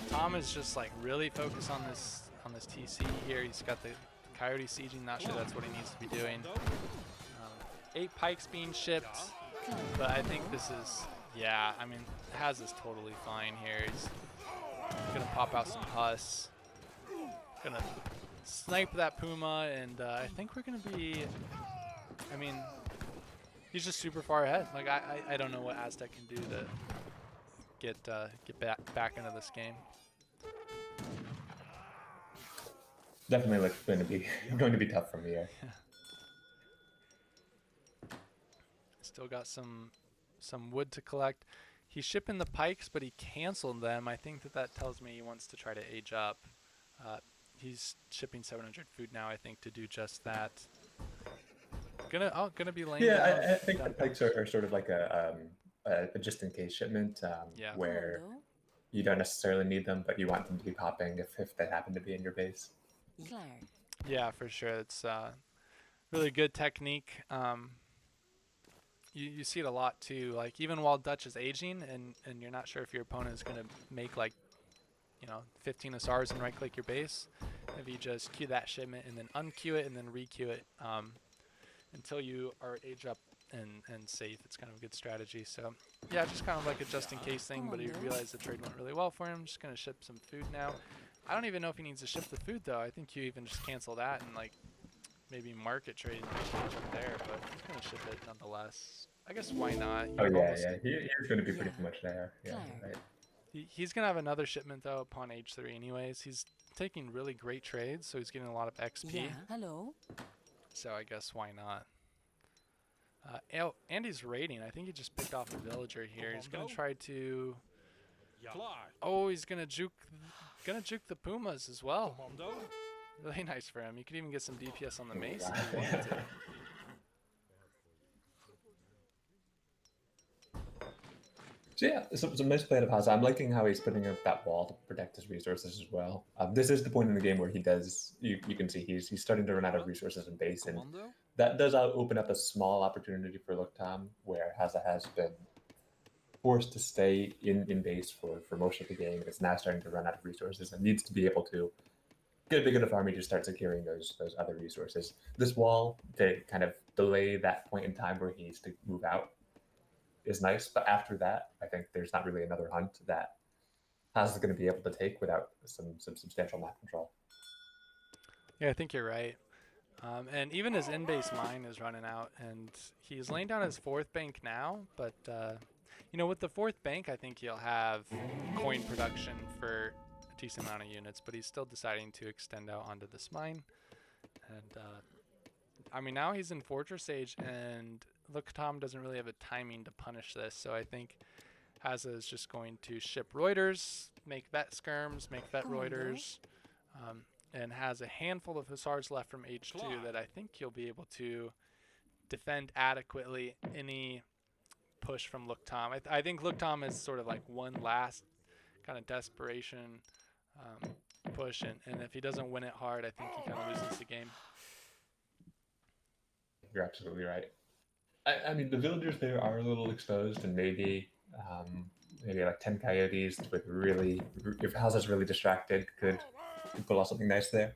Tom is just like really focused on this TC here. He's got the Coyote sieging. Not sure that's what he needs to be doing. 8 pikes being shipped, but I think this is Yeah, I mean, Haz is totally fine here. He's gonna pop out some pus. Gonna snipe that Puma, and I think we're gonna be. I mean, he's just super far ahead. Like I don't know what Aztec can do to get back into this game. Definitely like going to be going to be tough from here. Still got some wood to collect. He's shipping the pikes, but he canceled them. I think that tells me he wants to try to age up. He's shipping 700 food now, I think, to do just that. Gonna be laying down. I think the pikes are sort of like a just in case shipment, Yeah. where you don't necessarily need them, but you want them to be popping if they happen to be in your base. Yeah, for sure. It's really good technique. You see it a lot too. Like even while Dutch is aging, and you're not sure if your opponent is gonna make like 15 ASRs and right click your base, if you just queue that shipment and then unqueue it and then requeue it until you are age up and safe, it's kind of a good strategy. So yeah, just kind of like a just in case thing, but he realized the trade went really well for him. Just gonna ship some food now. I don't even know if he needs to ship the food though. I think you even just cancel that and like maybe market trade there, but he's gonna ship it nonetheless. I guess why not? Oh yeah, he's going to be pretty much there. Yeah, right. He's gonna have another shipment though upon H3 anyways. He's taking really great trades, so he's getting a lot of XP. Yeah, hello. So I guess why not? Andy's raiding. I think he just picked off a villager here. He's gonna try to. Oh, he's gonna juke the Pumas as well. Really nice for him. You could even get some DPS on the mace if you wanted to. So yeah, some nice play out of Hazza. I'm liking how he's putting up that wall to protect his resources as well. This is the point in the game where he does. You can see he's starting to run out of resources in base, and that does open up a small opportunity for Luktam, where Hazza has been forced to stay in base for most of the game. It's now starting to run out of resources and needs to be able to get a big enough army to start securing those other resources. This wall to kind of delay that point in time where he needs to move out is nice, but after that, I think there's not really another hunt that Hazza is going to be able to take without some substantial map control. Yeah, I think you're right. And even his in-base mine is running out, and he's laying down his fourth bank now, but with the fourth bank, I think he'll have coin production for a decent amount of units, but he's still deciding to extend out onto this mine. And I mean, now he's in Fortress Age, and Luktam doesn't really have a timing to punish this, so I think Hazza is just going to ship Reuters, make vet skirms, make vet Reuters, and has a handful of hussars left from H2 that I think he'll be able to defend adequately any push from Luktam. I think Luktam is sort of like one last kind of desperation push, and if he doesn't win it hard, I think he kind of loses the game. You're absolutely right. I mean, the villagers there are a little exposed, and maybe like 10 coyotes with really, if Hazza's really distracted, could pull off something nice there.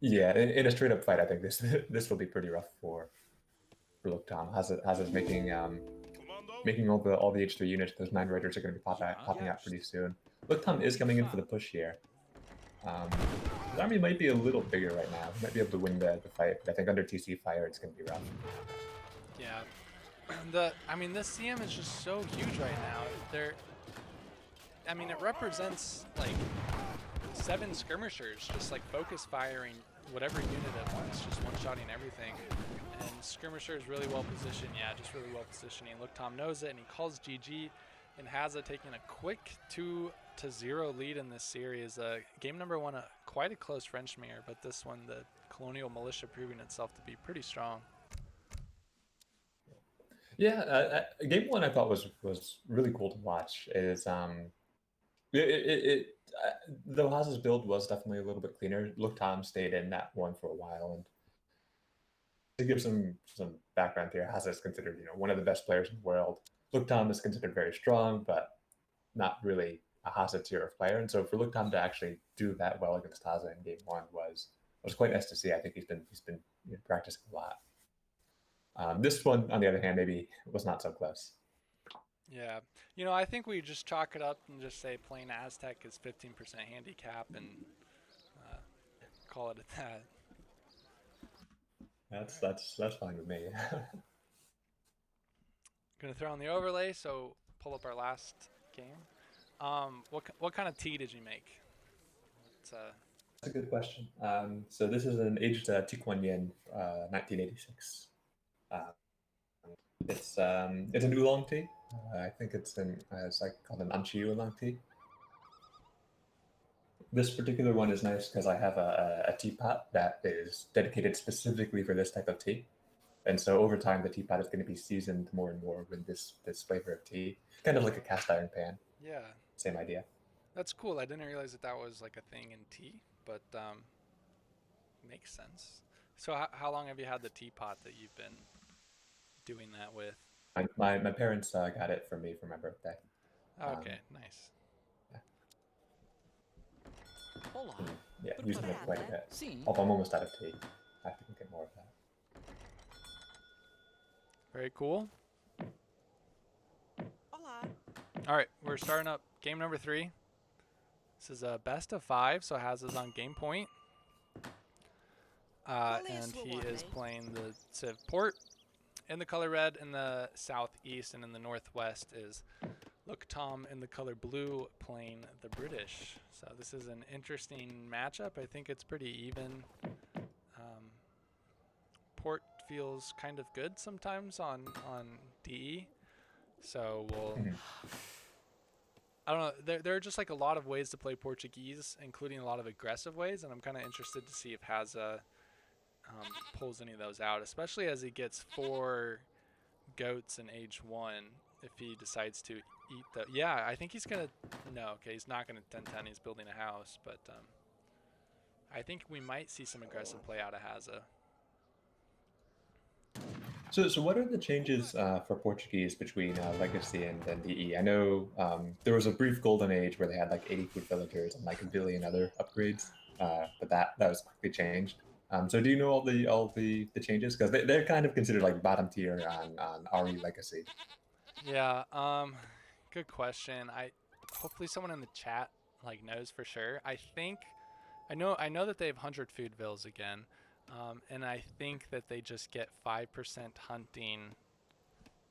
Yeah, in a straight up fight, I think this will be pretty rough for Luktam. Hazza's making all the H3 units. Those 9 raiders are going to be popping out pretty soon. Luktam is coming in for the push here. His army might be a little bigger right now. He might be able to win the fight, but I think under TC fire, it's going to be rough. Yeah. This CM is just so huge right now. It represents like 7 skirmishers just like focus firing whatever unit at once, just one-shotting everything. And skirmisher is really well positioned. Yeah, just really well positioning. Luktam knows it, and he calls GG. And Hazza taking a quick 2-0 lead in this series. Game number 1, quite a close French mirror, but this one, the Colonial Militia proving itself to be pretty strong. Yeah, game 1 I thought was really cool to watch. Though Hazza's build was definitely a little bit cleaner, Luktam stayed in that one for a while. And to give some background here, Hazza is considered one of the best players in the world. Luktam is considered very strong, but not really a Hazza tier of player. And so for Luktam to actually do that well against Hazza in game 1 was quite nice to see. I think he's been practicing a lot. This one, on the other hand, maybe was not so close. Yeah. You know, I think we just chalk it up and just say plain Aztec is 15% handicap and uh, call it at that. That's fine with me. Gonna throw on the overlay, so pull up our last game. What kind of tea did you make? It's That's a good question. So this is an aged Tikuan 1986. It's an oolong tea. I think it's like called an anchi oolong tea. This particular one is nice because I have a teapot that is dedicated specifically for this type of tea. And so over time, the teapot is going to be seasoned more and more with this flavor of tea, kind of like a cast iron pan. yeah, Same idea. that's cool. I didn't realize that was like a thing in tea, but makes sense. So how long have you had the teapot that you've been doing that with? My parents got it for me for my birthday. Okay, nice. Yeah, using it quite a bit. Although I'm almost out of tea. I have to get more of that. Very cool. All right, we're starting up game number 3. This is a best of 5, so Hazza's on game point. And he is playing the Civ Port in the color red in the southeast, and in the northwest is Look Tom in the color blue playing the British. So this is an interesting matchup. I think it's pretty even. Port feels kind of good sometimes on DE. So we'll... I don't know. There are just like a lot of ways to play Portuguese, including a lot of aggressive ways, and I'm kind of interested to see if Hazza pulls any of those out, especially as he gets 4 goats in age 1. If he decides to eat the... Yeah, I think he's going to... No, okay, he's not going to 10-10. He's building a house, but I think we might see some aggressive play out of Hazza. So what are the changes for Portuguese between Legacy and DE? I know there was a brief golden age where they had like 80 food villagers and like a billion other upgrades, but that was quickly changed. So do you know all the changes? Because they're kind of considered like bottom tier on RE Legacy. Yeah, good question. Hopefully someone in the chat like knows for sure. I know that they have 100 food vills again. And I think that they just get 5% hunting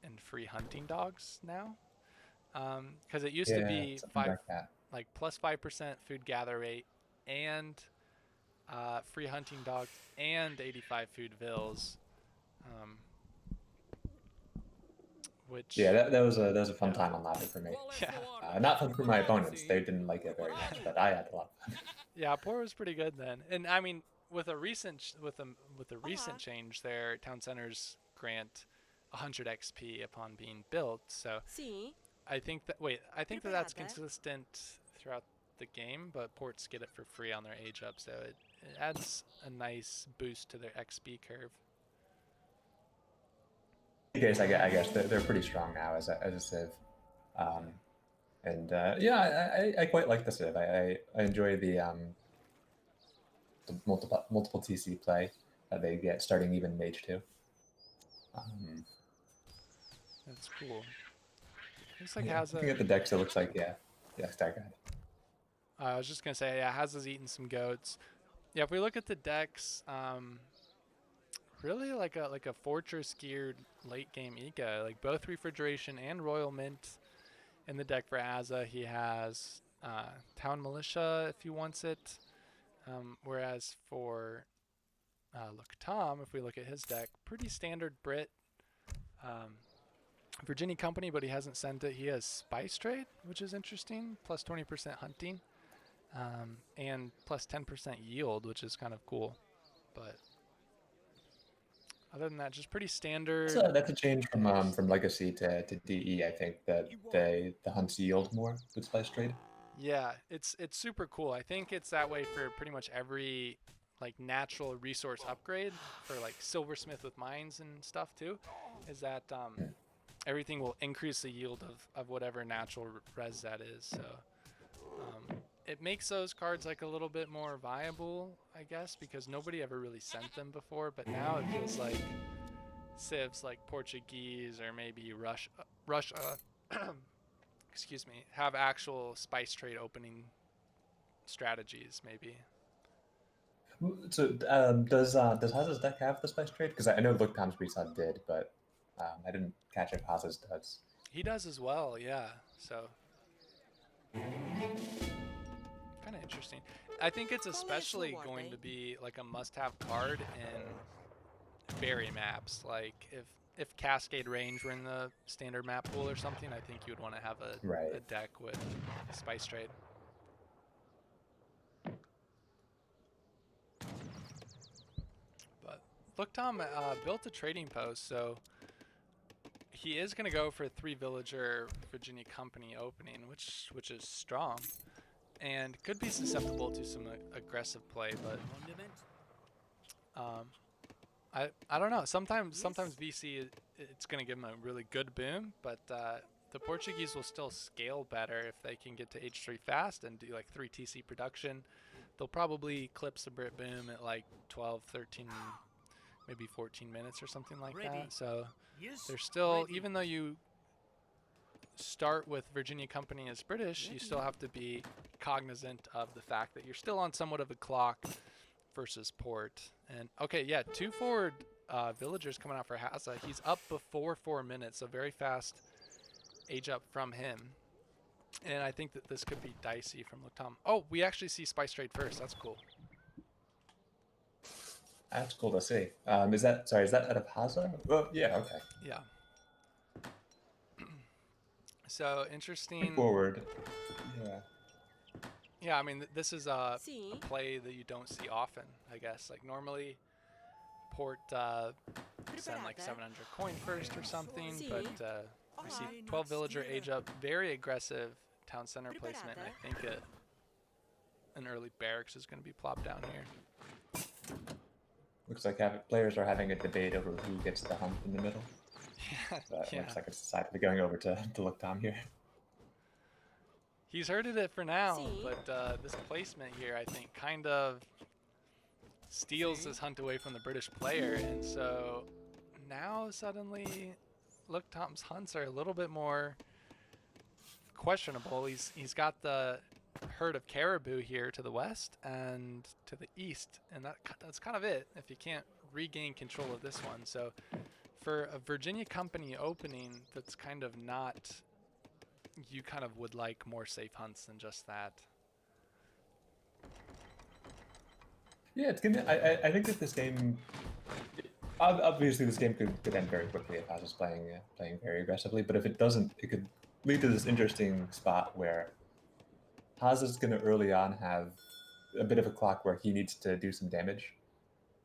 and free hunting dogs now. Because it used to be like plus 5% food gather rate and free hunting dogs and 85 food vills. Which that was a fun time on Lava for me. Yeah. Not fun for my opponents. They didn't like it very much, but I had a lot of fun. Yeah, Port was pretty good then. And I mean, with a recent change there, town centers grant 100 XP upon being built. So I think that's consistent throughout the game, but ports get it for free on their age up, so it adds a nice boost to their XP curve. I guess they're pretty strong now as a Civ. I quite like the Civ. I enjoy the multiple TC play that they get starting even Mage 2. That's cool. Looks like Hazza... Looking at the decks, it looks like, start guide. I was just going to say, yeah, Hazza's eating some goats. Yeah, if we look at the decks, really like a fortress geared late game eco, like both refrigeration and royal mint in the deck for Hazza. He has town militia if he wants it. Whereas for Look Tom, if we look at his deck, pretty standard Brit Virginia Company, but he hasn't sent it. He has Spice Trade, which is interesting, plus 20% hunting, and plus 10% yield, which is kind of cool. But other than that, just pretty standard. So that's a change from Legacy to DE. I think that the hunts yield more with Spice Trade. Yeah, it's super cool. I think it's that way for pretty much every like natural resource upgrade for like silversmith with mines and stuff too, is that everything will increase the yield of whatever natural res that is. So it makes those cards like a little bit more viable, I guess, because nobody ever really sent them before, but now it feels like civs like Portuguese or maybe Russia, excuse me, have actual spice trade opening strategies maybe. So does Hazza's deck have the spice trade? Because I know Look Tom's Resod did, but I didn't catch if Hazza's does. He does as well, yeah. So kind of interesting. I think it's especially going to be like a must-have card in berry maps. Like if Cascade Range were in the standard map pool or something, I think you would want to have a deck with spice trade. But Look Tom built a trading post, so he is going to go for a 3 villager Virginia Company opening, which is strong and could be susceptible to some aggressive play, but I don't know. Sometimes VC it's going to give them a really good boom, but the Portuguese will still scale better if they can get to H3 fast and do like 3 TC production. They'll probably clip the Brit boom at like 12, 13, maybe 14 minutes or something like that. So they're still, even though you start with Virginia Company as British, you still have to be cognizant of the fact that you're still on somewhat of a clock versus port. And okay, yeah, 2 forward villagers coming out for Hazza. He's up before 4 minutes, so very fast age up from him. And I think that this could be dicey from Tom. Oh, we actually see spice trade first. That's cool. That's cool to see. Is that out of Hazza? Oh, yeah, okay. Yeah. So interesting. Forward. Yeah. Yeah, I mean, this is a play that you don't see often, I guess. Like normally, port send like 700 coin first or something, but we see 12 villager age up, very aggressive town center placement, and I think an early barracks is going to be plopped down here. Looks like players are having a debate over who gets the hump in the middle. Yeah. Looks like it's decidedly going over to Look Tom here. He's herded it for now, but this placement here, I think, kind of steals this hunt away from the British player, and so now suddenly Look Tom's hunts are a little bit more questionable. He's got the herd of caribou here to the west and to the east, and that's kind of it if you can't regain control of this one. So for a Virginia Company opening, that's kind of not, you kind of would like more safe hunts than just that. Yeah, it's gonna. I think that this game, obviously, this game could end very quickly if Hazza's playing very aggressively. But if it doesn't, it could lead to this interesting spot where Hazza's gonna early on have a bit of a clock where he needs to do some damage.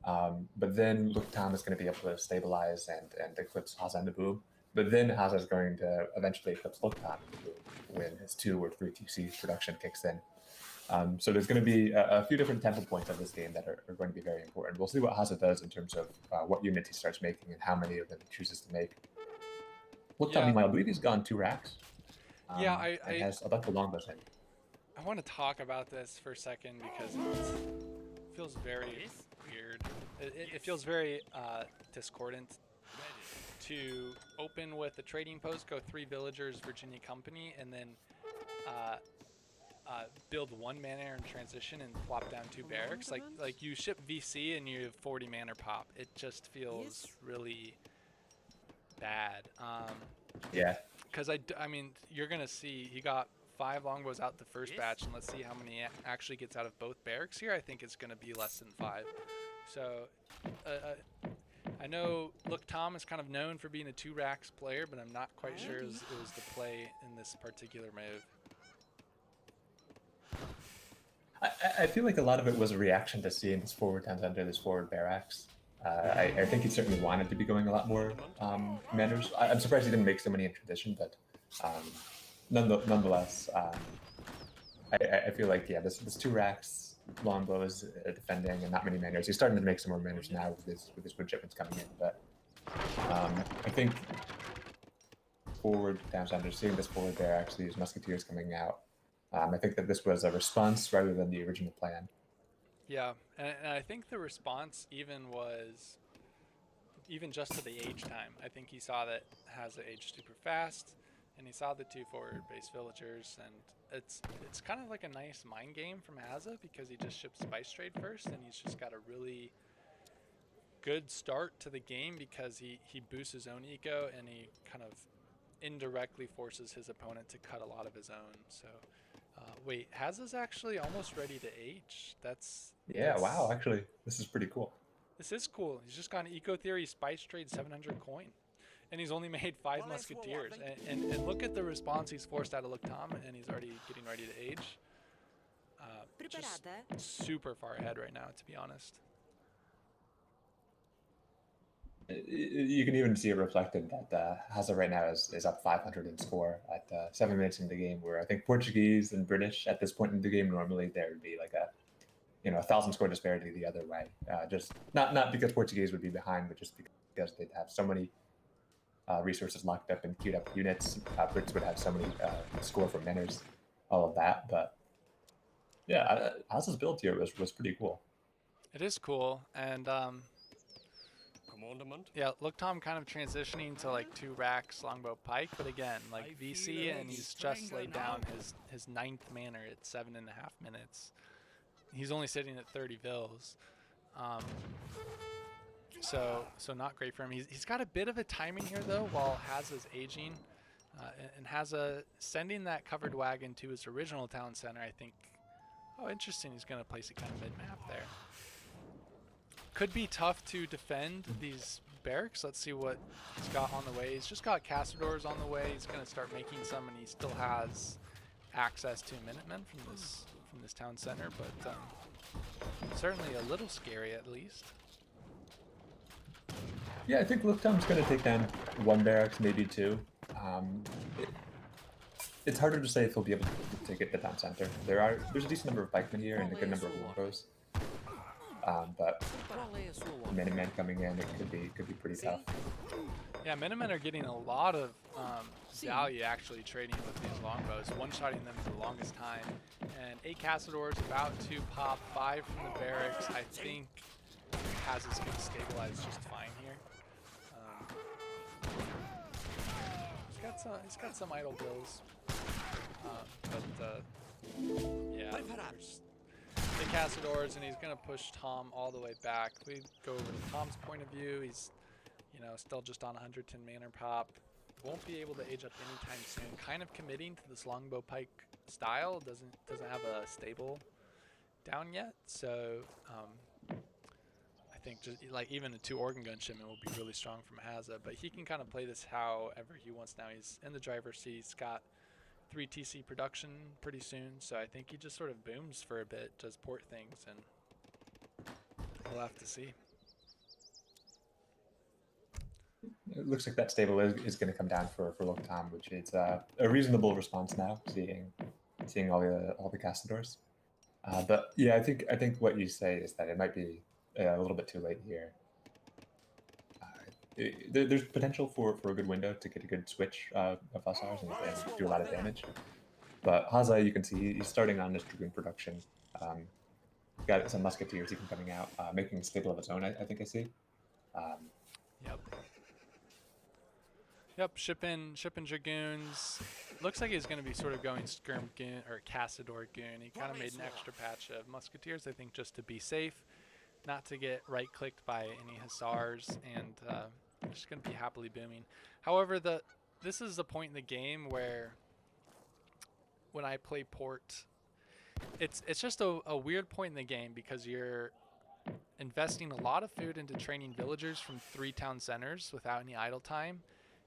But then Look Tom is going to be able to stabilize and eclipse Hazza and the boom. But then Hazza is going to eventually eclipse Look Tom when his 2 or 3 TC production kicks in. So there's going to be a few different tempo points of this game that are going to be very important. We'll see what Hazza does in terms of what units he starts making and how many of them he chooses to make. Look Tom, meanwhile, I believe he's gone 2 racks. Yeah, I has a bunch of longbows in. I want to talk about this for a second because it feels very weird. It feels very discordant to open with a trading post, go 3 villagers, Virginia Company, and then build 1 mana in transition and plop down 2 barracks. Like you ship VC and you have 40 mana pop. It just feels really bad. Yeah. Because I mean, you're gonna see he got 5 longbows out the first batch, and let's see how many actually gets out of both barracks here. I think it's going to be less than 5. So I know Look Tom is kind of known for being a 2 racks player, but I'm not quite sure it was the play in this particular move. I feel like a lot of it was a reaction to seeing this forward towns under this forward barracks. I think he certainly wanted to be going a lot more manners. I'm surprised he didn't make so many in tradition, but nonetheless, I feel like, yeah, this 2 racks, longbows, defending, and not many manners. He's starting to make some more manners now with his wood shipments coming in, but I think forward towns under, seeing this forward barracks, these musketeers coming out, I think that this was a response rather than the original plan. Yeah, and I think the response even was even just to the age time. I think he saw that Hazza aged super fast, and he saw the 2 forward base villagers, and it's kind of like a nice mind game from Hazza because he just ships Spice Trade first, and he's just got a really good start to the game because he boosts his own eco, and he kind of indirectly forces his opponent to cut a lot of his own. So wait, Hazza's actually almost ready to age. Yeah, wow, actually, this is pretty cool. This is cool. He's just got an Eco Theory Spice Trade 700 coin. And he's only made 5 Musketeers. And look at the response he's forced out of Tom, and he's already getting ready to age. Just super far ahead right now, to be honest. You can even see it reflected that Hazza right now is up 500 in score at 7 minutes in the game, where I think Portuguese and British at this point in the game, normally there would be like a 1,000 score disparity the other way. Just not because Portuguese would be behind, but just because they'd have so many resources locked up and queued up units. Brits would have so many score from manners, all of that. But yeah, Hazza's build here was pretty cool. It is cool, and yeah, Tom kind of transitioning to like 2 racks longbow pike, but again, like VC, and he's just laid down his 9th manor at 7.5 minutes. He's only sitting at 30 vills. So not great for him. He's got a bit of a timing here though while Hazza's aging. And Hazza sending that covered wagon to his original town center, I think. Oh, interesting. He's going to place it kind of mid-map there. Could be tough to defend these barracks. Let's see what he's got on the way. He's just got Castadors on the way. He's going to start making some, and he still has access to Minutemen from this town center, but certainly a little scary at least. Yeah, I think Tom's going to take down 1 barracks, maybe 2. It's harder to say if he'll be able to get the town center. There's a decent number of pikemen here and a good number of longbows. But Minutemen coming in, it could be pretty tough. Yeah, Minutemen are getting a lot of value actually trading with these longbows, one-shotting them for the longest time. And 8 Castadors about to pop 5 from the barracks. I think Hazza's going to stabilize just fine here. He's got some idle bills, but yeah, there's the Castadors, and he's going to push Tom all the way back. We go over to Tom's point of view. He's still just on 110 manor pop. Won't be able to age up anytime soon. Kind of committing to this longbow pike style. Doesn't have a stable down yet. So I think just like even a 2 organ gun shipment will be really strong from Hazza. But he can kind of play this however he wants now. He's in the driver's seat. He's got 3 TC production pretty soon. So I think he just sort of booms for a bit, does port things, and we'll have to see. It looks like that stable is going to come down for Tom, which is a reasonable response now, seeing all the Castadors. But yeah, I think what you say is that it might be a little bit too late here. There's potential for a good window to get a good switch of Hussars and do a lot of damage. But Hazza, you can see he's starting on this Dragoon production. Got some Musketeers even coming out, making a stable of his own. I think I see. Yep, shipping Dragoons. Looks like he's going to be sort of going Skirm Goon or Castador Goon. He kind of made an extra patch of Musketeers, I think, just to be safe, not to get right-clicked by any Hussars, and just going to be happily booming. However, this is the point in the game where when I play Port, it's just a weird point in the game because you're investing a lot of food into training villagers from 3 town centers without any idle time.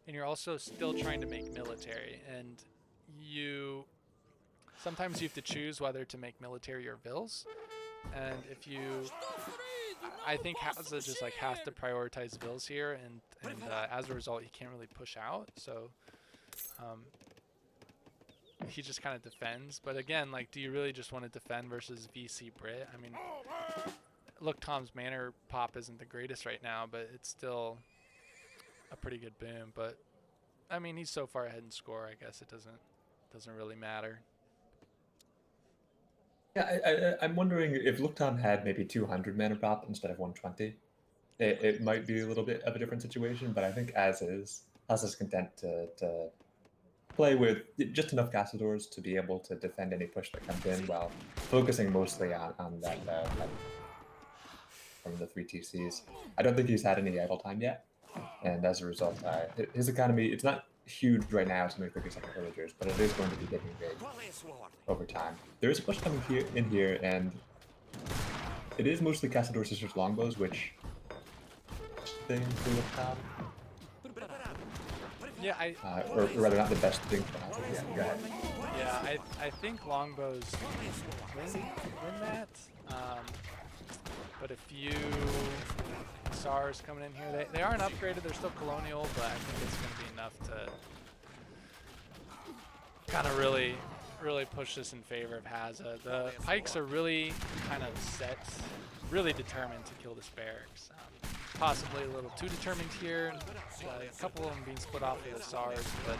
And you're also still trying to make military, and sometimes you have to choose whether to make military or vills. And I think Hazza just like has to prioritize vills here, and as a result, he can't really push out. So he just kind of defends. But again, like, do you really just want to defend versus VC Brit? I mean, look, Tom's manor pop isn't the greatest right now, but it's still a pretty good boom. But I mean, he's so far ahead in score, I guess it doesn't really matter. Yeah, I'm wondering if Tom had maybe 200 mana pop instead of 120, it might be a little bit of a different situation, but I think as is, Hazza's content to play with just enough castadors to be able to defend any push that comes in while focusing mostly on that from the 3 TCs. I don't think he's had any idle time yet, and as a result, his economy, it's not huge right now to make 32nd villagers, but it is going to be getting big over time. There is a push coming in here, and it is mostly Castador Sisters longbows, which thing to look at. Yeah, or rather, not the best thing for Hazza. Yeah, go ahead. Yeah, I think longbows win that. But a few SARs coming in here. They aren't upgraded. They're still colonial, but I think it's going to be enough to kind of really push this in favor of Hazza. The pikes are really kind of set, really determined to kill this barracks. Possibly a little too determined here. A couple of them being split off with the SARs, but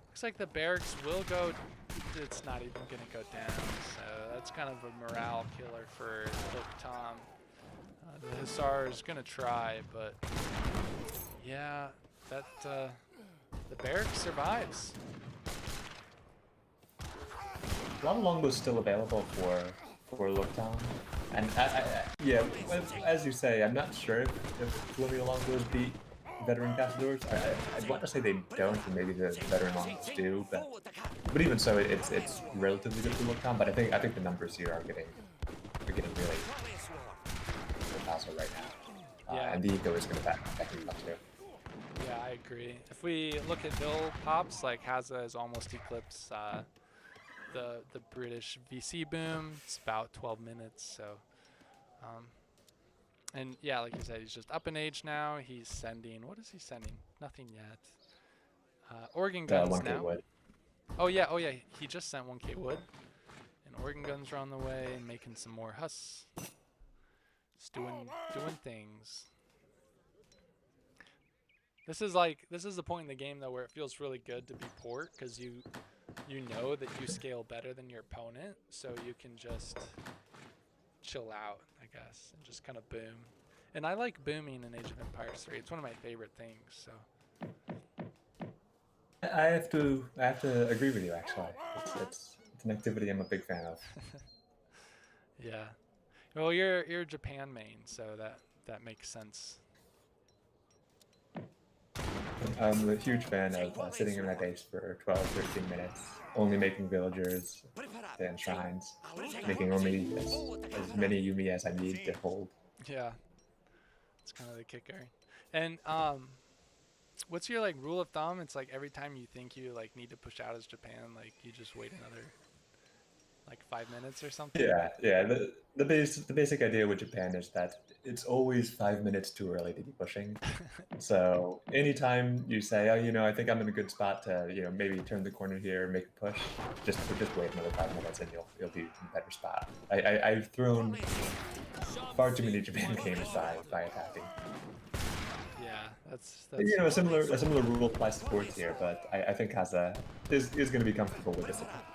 looks like the barracks will go. It's not even going to go down, so that's kind of a morale killer for Look Tom. The Hussar is going to try, but yeah, that the barracks survives. A lot of longbows still available for Look Tom. And yeah, as you say, I'm not sure if colonial longbows beat veteran castadors. I want to say they don't, and maybe the veteran longbows do, but even so, it's relatively good to Look on. But I think the numbers here are getting really facile right now. Yeah. And the eco is going to back him up too. Yeah, I agree. If we look at bill pops, like Hazza has almost eclipsed the British VC boom. It's about 12 minutes, so and yeah, like you said, he's just up in age now. He's sending, what is he sending? Nothing yet. Organ guns 1K now. wood. Oh yeah, he just sent 1K wood, and organ guns are on the way, and making some more Huss. Just doing things. This is the point in the game though where it feels really good to be port, because you know that you scale better than your opponent, so you can just chill out, I guess, and just kind of boom. And I like booming in Age of Empires 3. It's one of my favorite things. So I have to agree with you. Actually, it's an activity I'm a big fan of. yeah. Well, you're Japan main, so that makes sense. I'm a huge fan of sitting in my base for 12, 13 minutes, only making villagers and shrines, making only as many Yumi as I need to hold. Yeah, it's kind of the kicker. And what's your like rule of thumb? It's like every time you think you like need to push out as Japan, like you just wait another like 5 minutes or something. Yeah. The basic idea with Japan is that it's always 5 minutes too early to be pushing. So anytime you say, oh, I think I'm in a good spot to, maybe turn the corner here, make a push, just wait another 5 minutes and you'll be in a better spot. I've thrown far too many Japan games by attacking. Yeah, that's a similar rule applies to ports here, but I think Hazza is going to be comfortable with this attack.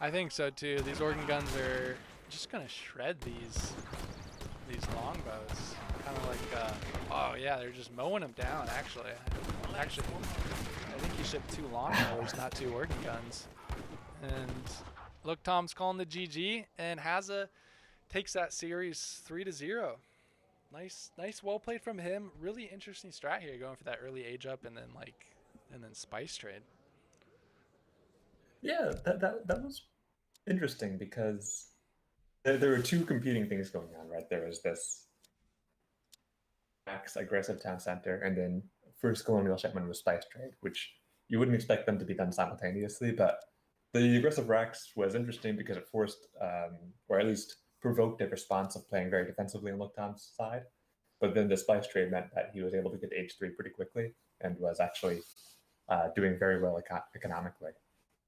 I think so too. These organ guns are just gonna shred these longbows. Kind of like, oh yeah, they're just mowing them down. Actually, I think he shipped 2 longbows, not 2 organ guns. And look, Tom's calling the GG, and Hazza takes that series 3-0. Nice, well played from him. Really interesting strat here, going for that early age up and then spice trade. Yeah, that was interesting because there were 2 competing things going on, right? There was this max aggressive town center, and then first colonial shipment was spice trade, which you wouldn't expect them to be done simultaneously. But the aggressive Rax was interesting because it forced, or at least provoked a response of playing very defensively on Looktom's side. But then the spice trade meant that he was able to get to H3 pretty quickly and was actually doing very well economically.